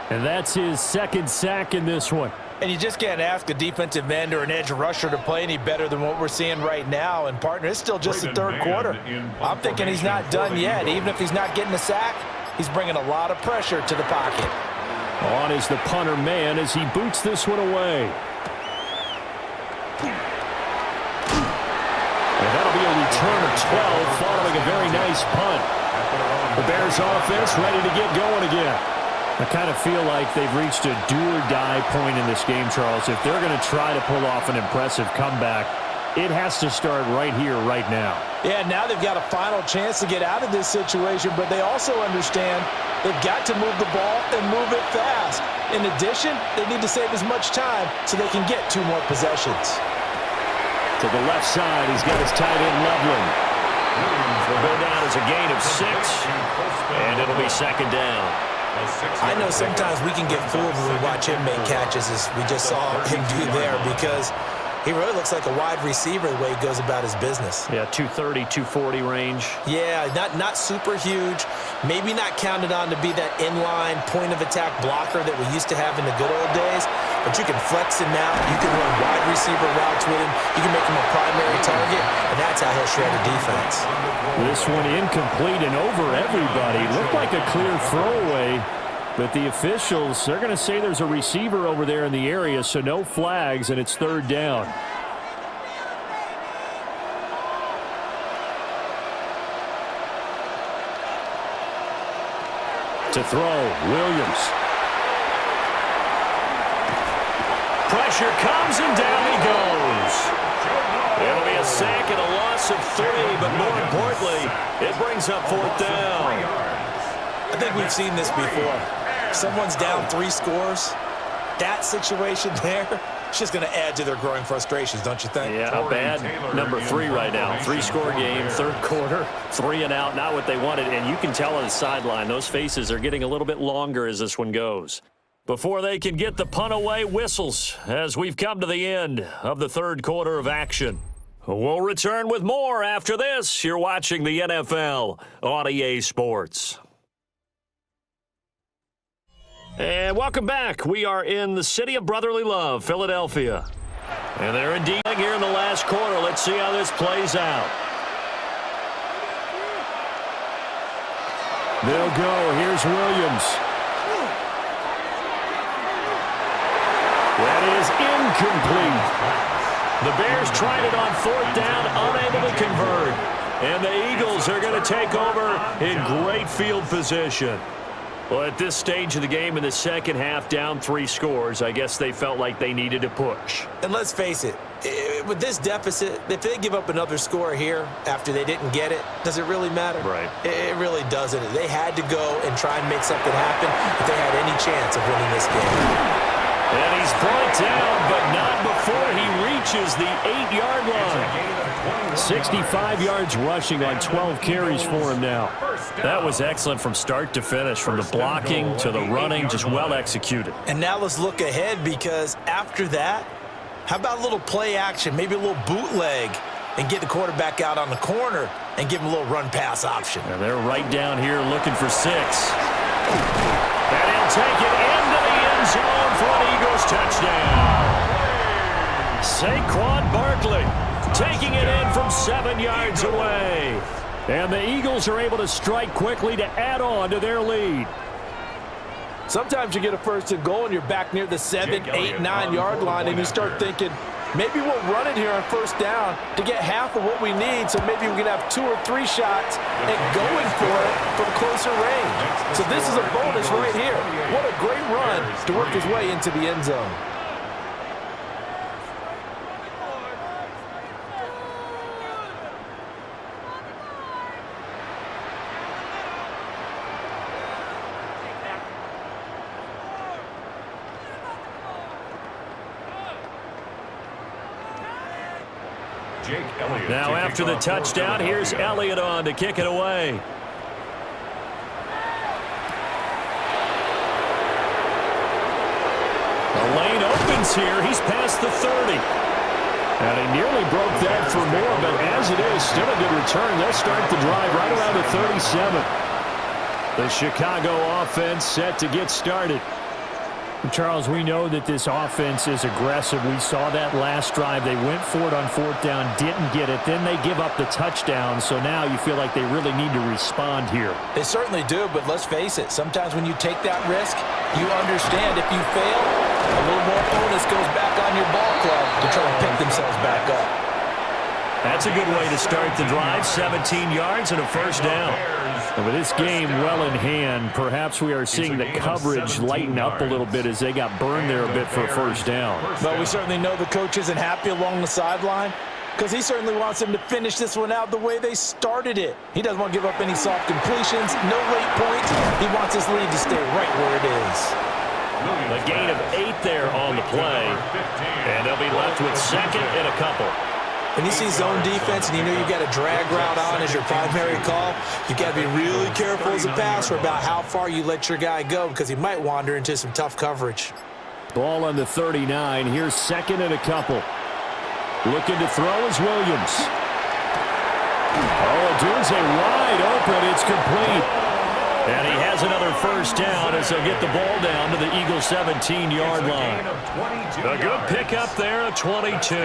And that's his 2nd sack in this one. And you just can't ask a defensive end or an edge rusher to play any better than what we're seeing right now. And, partner, it's still just the 3rd quarter. I'm thinking he's not done yet. Even if he's not getting a sack, he's bringing a lot of pressure to the pocket. On is the punter man as he boots this one away. And that'll be a return of 12 following a very nice punt. The Bears offense ready to get going again. I kind of feel like they've reached a do-or-die point in this game, Charles. If they're going to try to pull off an impressive comeback, it has to start right here, right now. Yeah, now they've got a final chance to get out of this situation, but they also understand they've got to move the ball and move it fast. In addition, they need to save as much time so they can get 2 more possessions. To the left side, he's got his tight end Loveland. Will go down as a gain of 6, and it'll be second down. I know sometimes we can get fooled when we watch him make catches, as we just saw him do there, because he really looks like a wide receiver the way he goes about his business. Yeah, 230, 240 range. Yeah, not super huge. Maybe not counted on to be that inline point-of-attack blocker that we used to have in the good old days, but you can flex him out. You can run wide receiver routes with him. You can make him a primary target, and that's how he'll shred a defense. This one incomplete and over everybody. Looked like a clear throwaway. But the officials, they're going to say there's a receiver over there in the area, so no flags, and it's third down. To throw, Williams. Pressure comes, and down he goes. It'll be a sack and a loss of 3, but more importantly, it brings up fourth down. I think we've seen this before. Someone's down 3 scores. That situation there, it's just going to add to their growing frustrations, don't you think? Yeah, a bad number 3 right now. 3-score game, third quarter, 3 and out, not what they wanted. And you can tell on the sideline, those faces are getting a little bit longer as this one goes. Before they can get the punt away, whistles as we've come to the end of the third quarter of action. We'll return with more after this. You're watching the NFL on EA Sports. And welcome back. We are in the city of brotherly love, Philadelphia. And they're indeed here in the last quarter. Let's see how this plays out. They'll go. Here's Williams. That is incomplete. The Bears tried it on fourth down, unable to convert. And the Eagles are going to take over in great field position. Well, at this stage of the game in the second half, down 3 scores, I guess they felt like they needed to push. And let's face it, with this deficit, if they give up another score here after they didn't get it, does it really matter? Right. It really doesn't. They had to go and try and make something happen if they had any chance of winning this game. And he's brought down, but not before he reaches the 8-yard line. 65 yards rushing on 12 carries for him now. That was excellent from start to finish, from the blocking to the running, just well executed. And now let's look ahead, because after that, how about a little play action, maybe a little bootleg, and get the quarterback out on the corner and give him a little run-pass option. And they're right down here looking for 6. And he'll take it into the end zone for an Eagles touchdown. Saquon Barkley taking it in from 7 yards away. And the Eagles are able to strike quickly to add on to their lead. Sometimes you get a first and goal and you're back near the 7, 8, 9-yard line, and you start thinking, maybe we'll run it here on first down to get half of what we need, so maybe we can have 2 or 3 shots and going for it from closer range. So this is a bonus right here. What a great run to work his way into the end zone. Now after the touchdown, here's Elliott on to kick it away. The lane opens here. He's past the 30. And he nearly broke that for more, but as it is, still a good return. They'll start the drive right around the 37. The Chicago offense set to get started. Charles, we know that this offense is aggressive. We saw that last drive. They went for it on fourth down, didn't get it. Then they give up the touchdown. So now you feel like they really need to respond here. They certainly do, but let's face it. Sometimes when you take that risk, you understand if you fail, a little more onus goes back on your ball club to try and pick themselves back up. That's a good way to start the drive. 17 yards and a first down. And with this game well in hand, perhaps we are seeing the coverage lighten up a little bit as they got burned there a bit for a first down. But we certainly know the coach isn't happy along the sideline. because he certainly wants them to finish this one out the way they started it. He doesn't want to give up any soft completions, no late points. He wants his lead to stay right where it is. A gain of 8 there on the play, and they'll be left with second and a couple. When you see zone defense and you know you've got a drag route on as your primary call, you've got to be really careful as a passer about how far you let your guy go because he might wander into some tough coverage. Ball on the 39. Here's second and a couple. Looking to throw is Williams. Oh, Dunze wide open. It's complete. And he has another first down as they'll get the ball down to the Eagles' 17-yard line. A good pickup there at 22.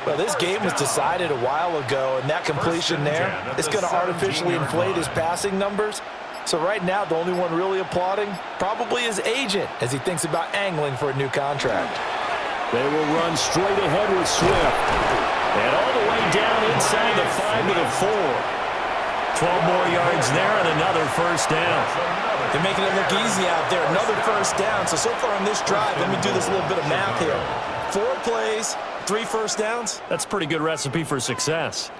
Well, this game was decided a while ago, and that completion there is going to artificially inflate his passing numbers. So right now, the only one really applauding probably his agent as he thinks about angling for a new contract. They will run straight ahead with Swift. And all the way down inside the 5 to the 4. 12 more yards there and another first down. They're making it look easy out there. Another first down. So far on this drive, let me do this little bit of math here. 4 plays, 3 first downs. That's a pretty good recipe for success.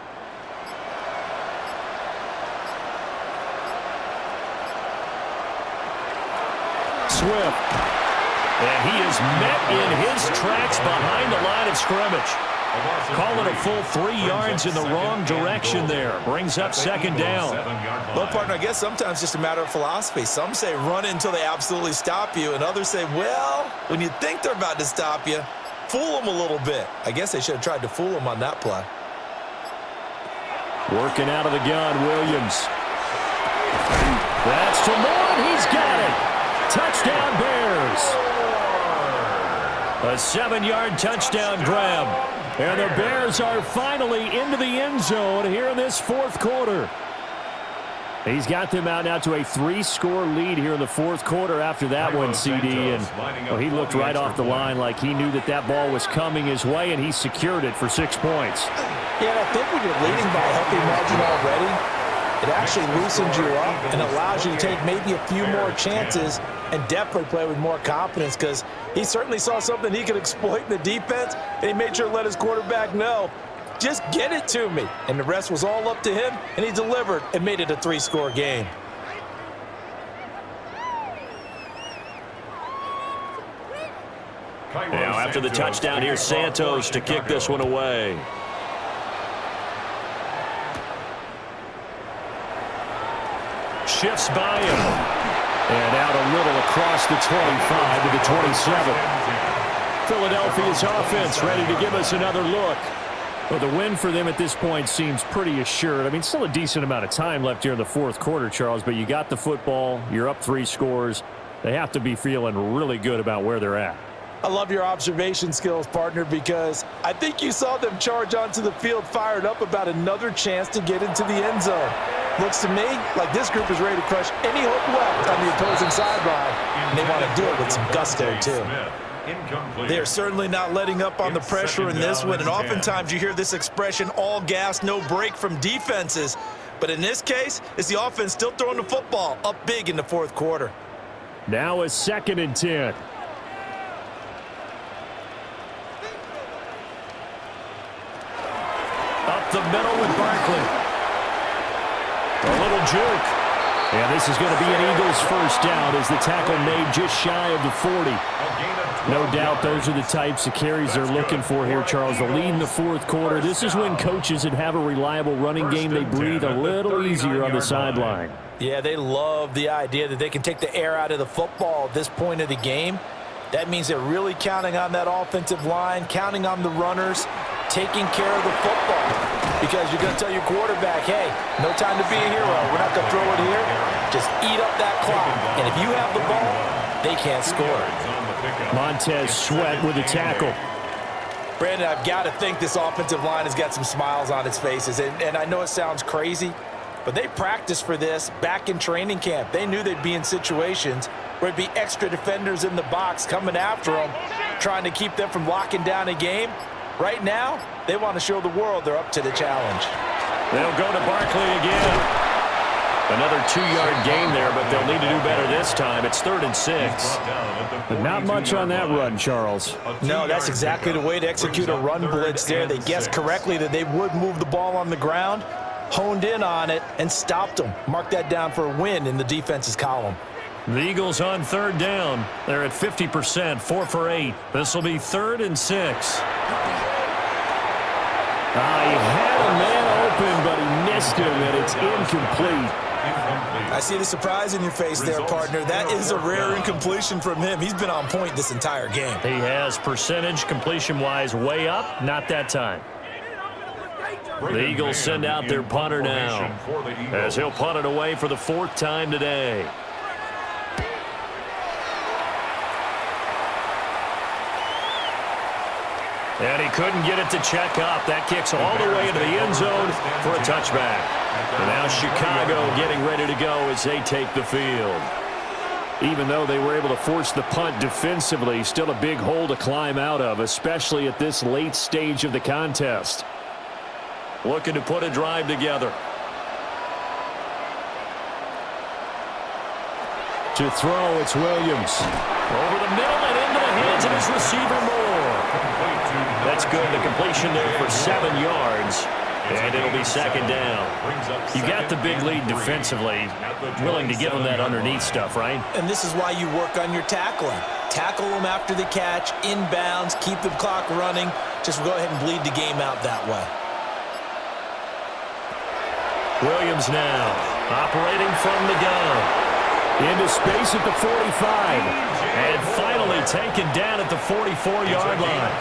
Swift. And he is met in his tracks behind the line of scrimmage. Call it a full 3 yards in the wrong direction there. Brings up second down. Well, partner, I guess sometimes it's just a matter of philosophy. Some say run until they absolutely stop you, and others say, well, when you think they're about to stop you, fool them a little bit. I guess they should have tried to fool them on that play. Working out of the gun, Williams. That's to Moore, and he's got it. Touchdown, Bears. A 7-yard touchdown grab. And the Bears are finally into the end zone here in this fourth quarter. He's got them out now to a 3-score lead here in the fourth quarter after that one, CD. And well, he looked right off the line like he knew that that ball was coming his way, and he secured it for 6 points. Yeah, I think when you're leading by a healthy margin already, it actually loosens you up and allows you to take maybe a few more chances and definitely play with more confidence because he certainly saw something he could exploit in the defense, and he made sure to let his quarterback know, just get it to me. And the rest was all up to him, and he delivered and made it a 3-score game. Now after the touchdown, here's Santos to kick this one away. Shifts by him. And out a little across the 25 to the 27. Philadelphia's offense ready to give us another look. Well, the win for them at this point seems pretty assured. I mean, still a decent amount of time left here in the fourth quarter, Charles, but you got the football. You're up 3 scores. They have to be feeling really good about where they're at. I love your observation skills, partner, because I think you saw them charge onto the field fired up about another chance to get into the end zone. Looks to me like this group is ready to crush any hope left on the opposing sideline, and they want to do it with some gusto, too. They're certainly not letting up on the pressure in this one, and oftentimes you hear this expression, all gas, no break from defenses. But in this case, it's the offense still throwing the football up big in the fourth quarter. Now a 2nd and 10. Up the middle with Barkley. A little juke. And this is going to be an Eagles first down as the tackle made just shy of the 40. No doubt those are the types of carries they're looking for here, Charles. The lead in the fourth quarter. This is when coaches that have a reliable running game, they breathe a little easier on the sideline. Yeah, they love the idea that they can take the air out of the football at this point of the game. That means they're really counting on that offensive line, counting on the runners, taking care of the football. Because you're going to tell your quarterback, hey, no time to be a hero. We're not going to throw it here. Just eat up that clock. And if you have the ball, they can't score. Montez Sweat with a tackle. Brandon, I've got to think this offensive line has got some smiles on its faces. And I know it sounds crazy, but they practiced for this back in training camp. They knew they'd be in situations where it'd be extra defenders in the box coming after them, trying to keep them from locking down a game. Right now, they want to show the world they're up to the challenge. They'll go to Barkley again. Another 2-yard gain there, but they'll need to do better this time. It's 3rd and 6. But not much on that run, Charles. No, that's exactly the way to execute a run blitz there. They guessed correctly that they would move the ball on the ground, honed in on it, and stopped them. Mark that down for a win in the defense's column. The Eagles on 3rd down. They're at 50%, 4 for 8. This will be 3rd and 6. He had a man open, but he missed him, and it's incomplete. I see the surprise in your face there, partner. That is a rare incompletion from him. He's been on point this entire game. He has percentage completion-wise way up, not that time. The Eagles send out their punter now, as he'll punt it away for the 4th time today. And he couldn't get it to check up. That kicks all the way into the end zone for a touchback. And now Chicago getting ready to go as they take the field. Even though they were able to force the punt defensively, still a big hole to climb out of, especially at this late stage of the contest. Looking to put a drive together. To throw, it's Williams. Over the middle and into the hands of his receiver Moore. That's good. The completion there for 7 yards. And it'll be 2nd down. You got the big lead defensively. Willing to give them that underneath stuff, right? And this is why you work on your tackling. Tackle them after the catch, inbounds, keep the clock running. Just go ahead and bleed the game out that way. Williams now operating from the gun. Into space at the 45. And finally taken down at the 44-yard line.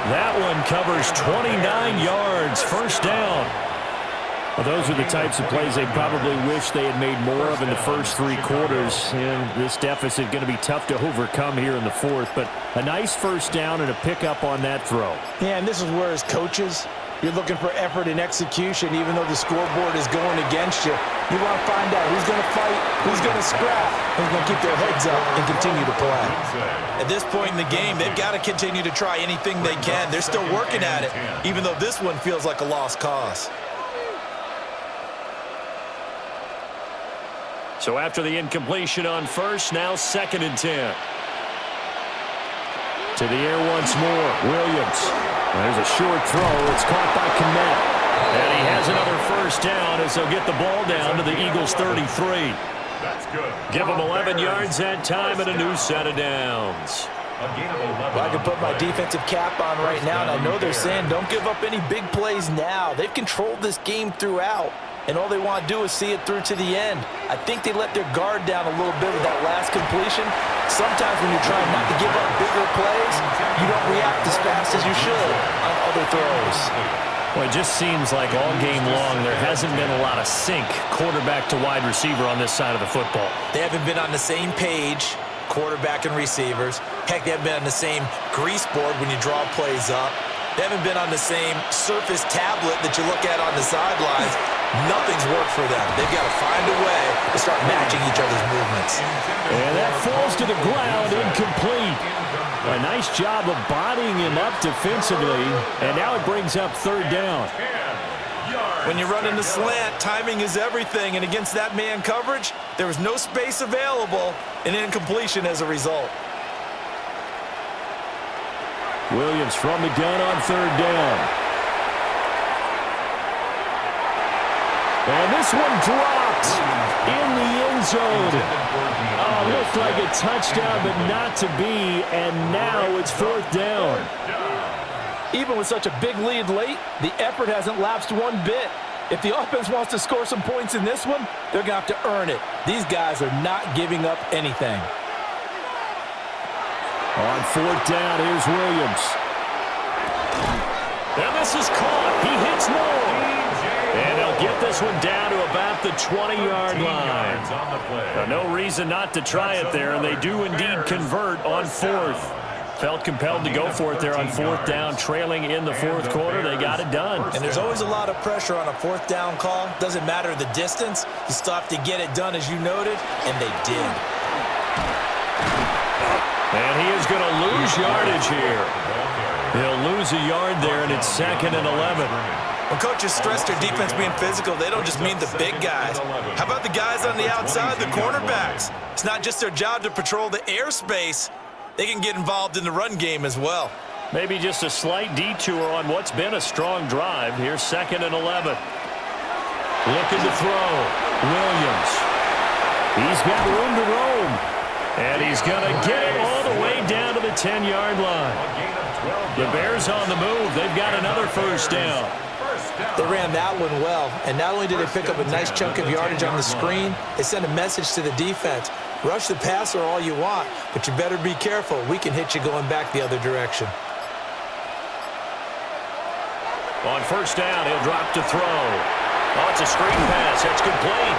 That one covers 29 yards. 1st down. Well, those are the types of plays they probably wish they had made more of in the first 3 quarters. And this deficit going to be tough to overcome here in the 4th. But a nice 1st down and a pickup on that throw. Yeah, and this is where as coaches, you're looking for effort and execution, even though the scoreboard is going against you. You want to find out who's going to fight, who's going to scrap, who's going to keep their heads up and continue to play. At this point in the game, they've got to continue to try anything they can. They're still working at it, even though this one feels like a lost cause. So after the incompletion on 1st, now 2nd and 10. To the air once more, Williams. There's a short throw. It's caught by Kmet. And he has another 1st down as they'll get the ball down to the Eagles' 33. That's good. Give them 11 yards that time and a new set of downs. Well, I can put my defensive cap on right now, and I know they're saying don't give up any big plays now. They've controlled this game throughout, and all they want to do is see it through to the end. I think they let their guard down a little bit with that last completion. Sometimes when you're trying not to give up bigger plays, you don't react as fast as you should on other throws. Well, it just seems like all game long there hasn't been a lot of sync quarterback to wide receiver on this side of the football. They haven't been on the same page, quarterback and receivers. Heck, they haven't been on the same grease board when you draw plays up. They haven't been on the same surface tablet that you look at on the sidelines. Nothing's worked for them. They've got to find a way to start matching each other's movements. And that falls to the ground, incomplete. A nice job of bodying him up defensively, and now it brings up 3rd down. When you're running the slant, timing is everything, and against that man coverage, there was no space available, and incompletion as a result. Williams from the gun on 3rd down. And this one dropped in the end zone. Looked like a touchdown, but not to be, and now it's 4th down. Even with such a big lead late, the effort hasn't lapsed one bit. If the offense wants to score some points in this one, they're going to have to earn it. These guys are not giving up anything. On 4th down, here's Williams. And this is caught. He hits Moore. And they'll get this one down to about the 20-yard line. No reason not to try it there, and they do indeed convert on 4th. Felt compelled to go for it there on 4th down, trailing in the 4th quarter. They got it done. And there's always a lot of pressure on a 4th down call. Doesn't matter the distance. You still have to get it done, as you noted, and they did. And he is going to lose yardage here. He'll lose a yard there, and it's 2nd and 11. When coaches stress their defense being physical, they don't just mean the big guys. How about the guys on the outside, the cornerbacks? It's not just their job to patrol the airspace. They can get involved in the run game as well. Maybe just a slight detour on what's been a strong drive. Here's 2nd and 11. Looking to throw. Williams. He's got room to roam. And he's going to get it all the way down to the 10-yard line. The Bears on the move. They've got another first down. They ran that one well, and not only did they pick up a nice chunk of yardage on the screen, they sent a message to the defense. Rush the passer all you want, but you better be careful. We can hit you going back the other direction. On first down, he'll drop to throw. Oh, it's a screen pass. That's complete.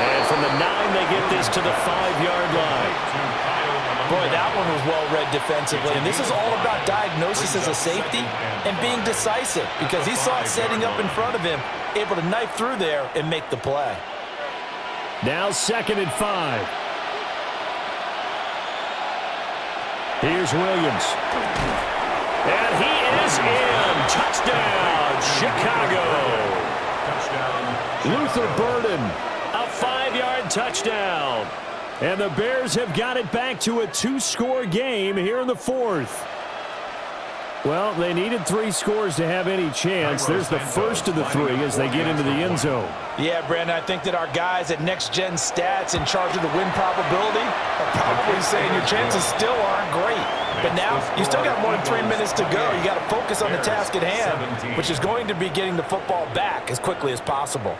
And from the 9, they get this to the 5-yard line. Boy, that one was well read defensively. And this is all about diagnosis as a safety and being decisive, because he saw it setting up in front of him, able to knife through there and make the play. Now 2nd and 5. Here's Williams. And he is in. Touchdown, Chicago. Luther Burden, a 5-yard touchdown. And the Bears have got it back to a 2-score game here in the 4th. Well, they needed 3 scores to have any chance. There's the first of the 3 as they get into the end zone. Yeah, Brandon, I think that our guys at Next Gen Stats in charge of the win probability are probably saying your chances still aren't great. But now you still got more than 3 minutes to go. You got to focus on the task at hand, which is going to be getting the football back as quickly as possible.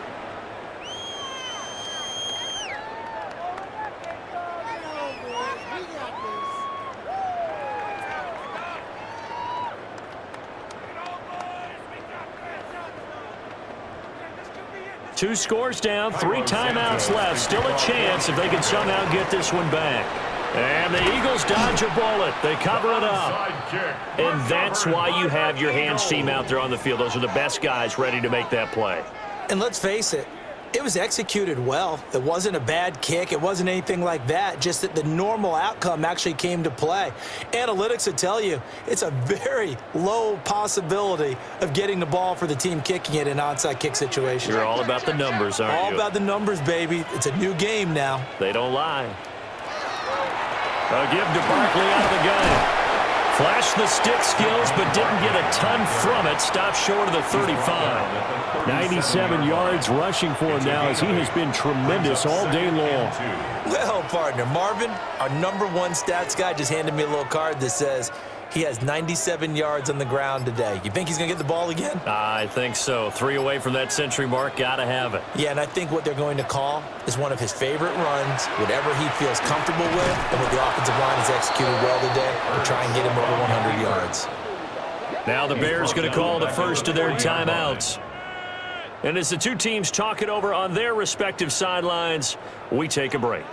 Two scores down, 3 timeouts left. Still a chance if they can somehow get this one back. And the Eagles dodge a bullet. They cover it up. And that's why you have your hands team out there on the field. Those are the best guys ready to make that play. And let's face it, it was executed well. It wasn't a bad kick. It wasn't anything like that. Just that the normal outcome actually came to play. Analytics would tell you it's a very low possibility of getting the ball for the team kicking it in an onside kick situation. You're all about the numbers, aren't you? All about the numbers, baby. It's a new game now. They don't lie. A give to Barkley out of the gun. Flashed the stick skills, but didn't get a ton from it. Stopped short of the 35. 97 yards rushing for him now as he has been tremendous all day long. Well, partner, Marvin, our #1 stats guy, just handed me a little card that says he has 97 yards on the ground today. You think he's going to get the ball again? I think so. 3 away from that century mark. Got to have it. Yeah, and I think what they're going to call is one of his favorite runs, whatever he feels comfortable with, and what the offensive line has executed well today to try and get him over 100 yards. Now the Bears going to call the first of their timeouts. And as the two teams talk it over on their respective sidelines, we take a break.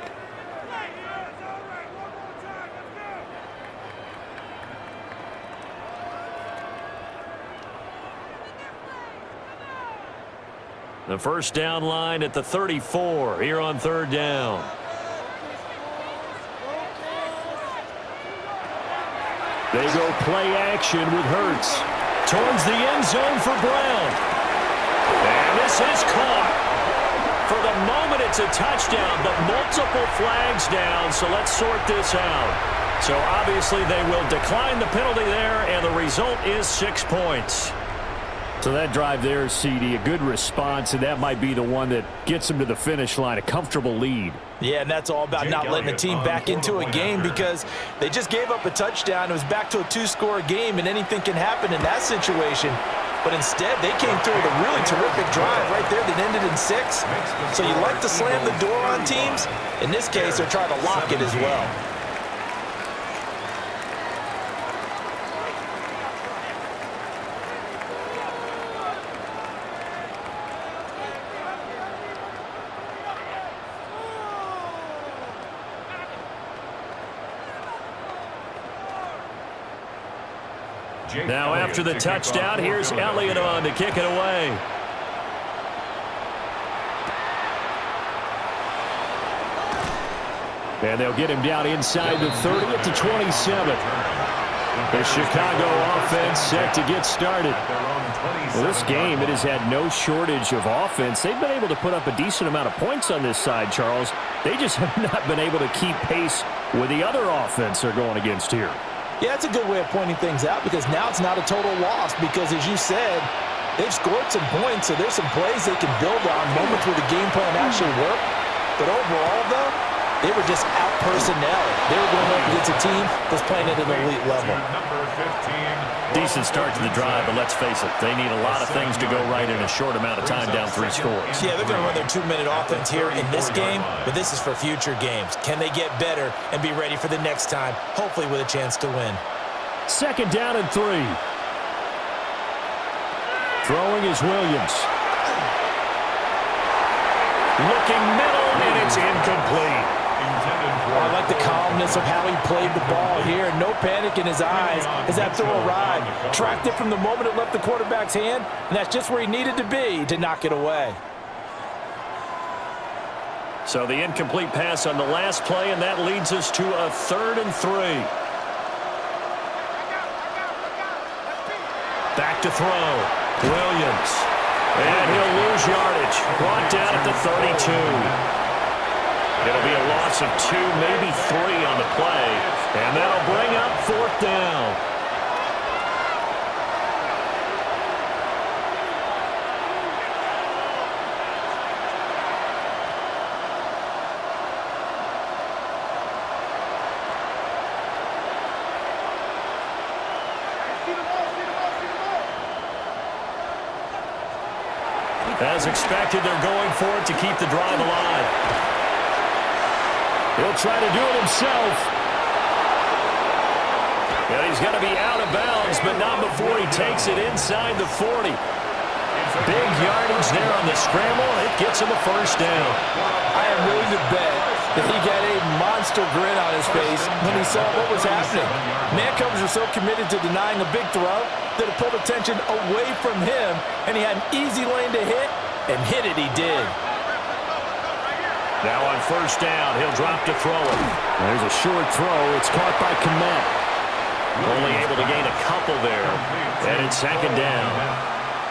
The first down line at the 34 here on 3rd down. They go play action with Hurts. Towards the end zone for Brown. And this is caught. For the moment, it's a touchdown, but multiple flags down, so let's sort this out. So obviously they will decline the penalty there, and the result is 6 points. So that drive there, CD, a good response, and that might be the one that gets them to the finish line, a comfortable lead. Yeah, and that's all about not letting the team back into a game because they just gave up a touchdown. It was back to a 2-score game, and anything can happen in that situation. But instead, they came through with a really terrific drive right there that ended in 6. So you like to slam the door on teams. In this case, they're trying to lock it as well. Now after the touchdown, here's Elliott on to kick it away. And they'll get him down inside the 30 at the 27. The Chicago offense set to get started. Well, this game, it has had no shortage of offense. They've been able to put up a decent amount of points on this side, Charles. They just have not been able to keep pace with the other offense they're going against here. Yeah, that's a good way of pointing things out because now it's not a total loss because, as you said, they've scored some points, so there's some plays they can build on, moments where the game plan actually worked. But overall, though, they were just out-personnel. They were going up against a team that's playing at an elite level. Decent start to the drive, but let's face it, they need a lot of things to go right in a short amount of time down 3 scores. Yeah, they're going to run their 2-minute offense here in this game, but this is for future games. Can they get better and be ready for the next time, hopefully with a chance to win? 2nd down and 3. Throwing is Williams. Looking middle, and it's incomplete. I like the calmness of how he played the ball here. No panic in his eyes as that throw arrived. Tracked it from the moment it left the quarterback's hand, and that's just where he needed to be to knock it away. So the incomplete pass on the last play, and that leads us to a 3rd and 3. Back to throw. Williams. And he'll lose yardage. Brought down at the 32. It'll be a loss of 2, maybe 3 on the play. And that'll bring up 4th down. As expected, they're going for it to keep the drive alive. He'll try to do it himself. And he's going to be out of bounds, but not before he takes it inside the 40. Big yardage there on the scramble, and it gets him a 1st down. I am willing to bet that he got a monster grin on his face when he saw what was happening. Man covers are so committed to denying a big throw that it pulled attention away from him, and he had an easy lane to hit, and hit it he did. Now on 1st down, he'll drop to throw it. There's a short throw. It's caught by Komet. Only able to gain a couple there. And it's 2nd down.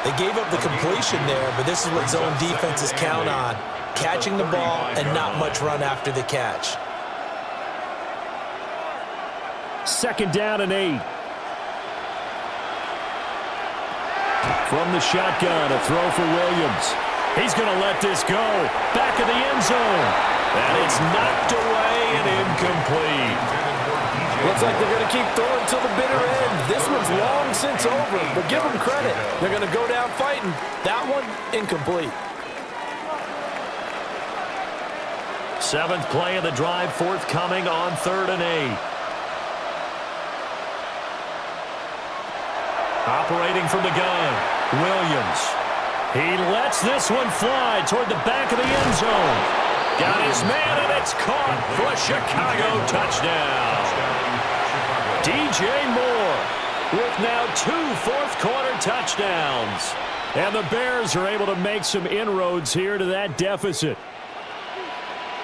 They gave up the completion there, but this is what zone defenses count on. Catching the ball and not much run after the catch. 2nd down and 8. From the shotgun, a throw for Williams. He's going to let this go. Back of the end zone. And it's knocked away and incomplete. Looks like they're going to keep throwing till the bitter end. This one's long since over, but give them credit. They're going to go down fighting. That one, incomplete. 7th play of the drive, forthcoming on 3rd and 8. Operating from the gun, Williams. He lets this one fly toward the back of the end zone. Got his man, and it's caught for a Chicago touchdown. DJ Moore with now 2 4th-quarter touchdowns. And the Bears are able to make some inroads here to that deficit.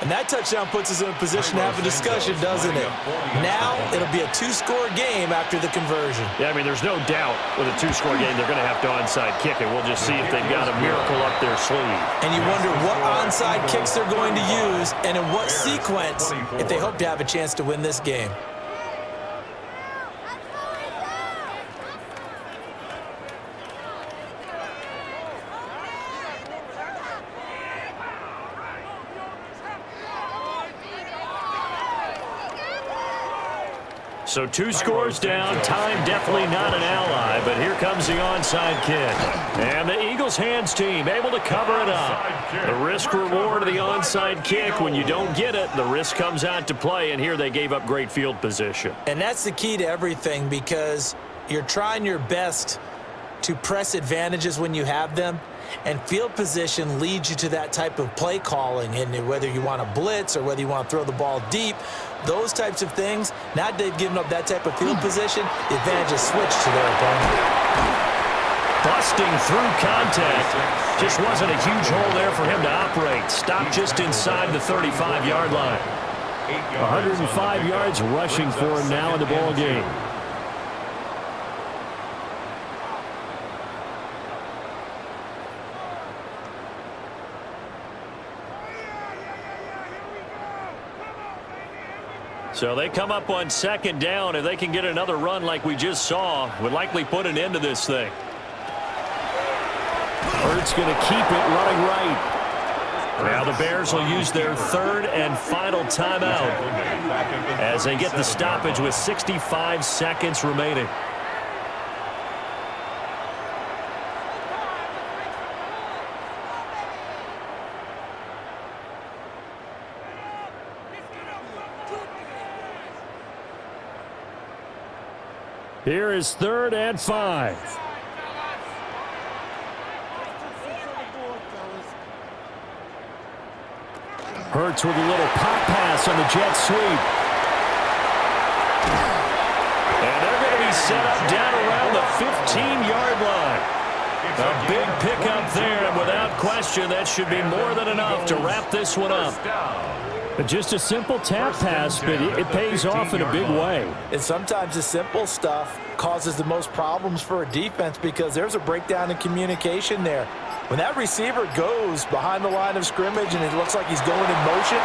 And that touchdown puts us in a position to have a discussion, doesn't it? Now it'll be a 2-score game after the conversion. Yeah, I mean, there's no doubt with a 2-score game they're going to have to onside kick it. We'll just see if they've got a miracle up their sleeve. And you wonder what onside kicks they're going to use and in what sequence if they hope to have a chance to win this game. So 2 scores down, time definitely not an ally, but here comes the onside kick. And the Eagles hands team able to cover it up. The risk reward of the onside kick, when you don't get it, the risk comes out to play, and here they gave up great field position. And that's the key to everything because you're trying your best to press advantages when you have them, and field position leads you to that type of play calling, and whether you want to blitz or whether you want to throw the ball deep, those types of things, now that they've given up that type of field position, the advantage is switched to their opponent. Busting through contact. Just wasn't a huge hole there for him to operate. Stopped just inside the 35-yard line. 105 yards rushing for him now in the ball game. So they come up on second down. If they can get another run like we just saw, would likely put an end to this thing. Hurts going to keep it running right. Now the Bears will use their third and final timeout as they get the stoppage with 65 seconds remaining. Here is 3rd and 5. Hurts with a little pop pass on the jet sweep. And they're going to be set up down around the 15-yard line. A big pickup there, and without question, that should be more than enough to wrap this one up. Just a simple tap pass, but it pays off in a big way. And sometimes the simple stuff causes the most problems for a defense because there's a breakdown in communication there. When that receiver goes behind the line of scrimmage and it looks like he's going in motion,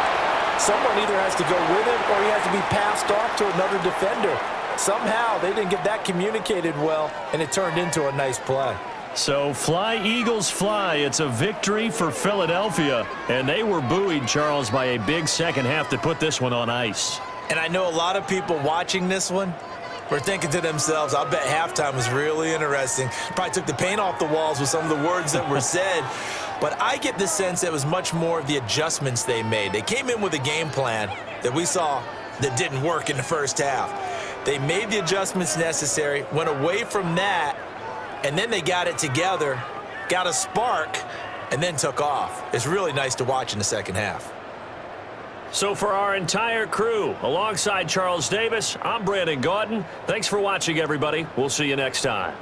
someone either has to go with him or he has to be passed off to another defender. Somehow they didn't get that communicated well, and it turned into a nice play. So fly, Eagles, fly. It's a victory for Philadelphia. And they were buoyed, Charles, by a big second half to put this one on ice. And I know a lot of people watching this one were thinking to themselves, I bet halftime was really interesting. Probably took the paint off the walls with some of the words that were said. But I get the sense that it was much more of the adjustments they made. They came in with a game plan that we saw that didn't work in the first half. They made the adjustments necessary, went away from that, and then they got it together, got a spark, and then took off. It's really nice to watch in the second half. So for our entire crew, alongside Charles Davis, I'm Brandon Gaudin. Thanks for watching, everybody. We'll see you next time.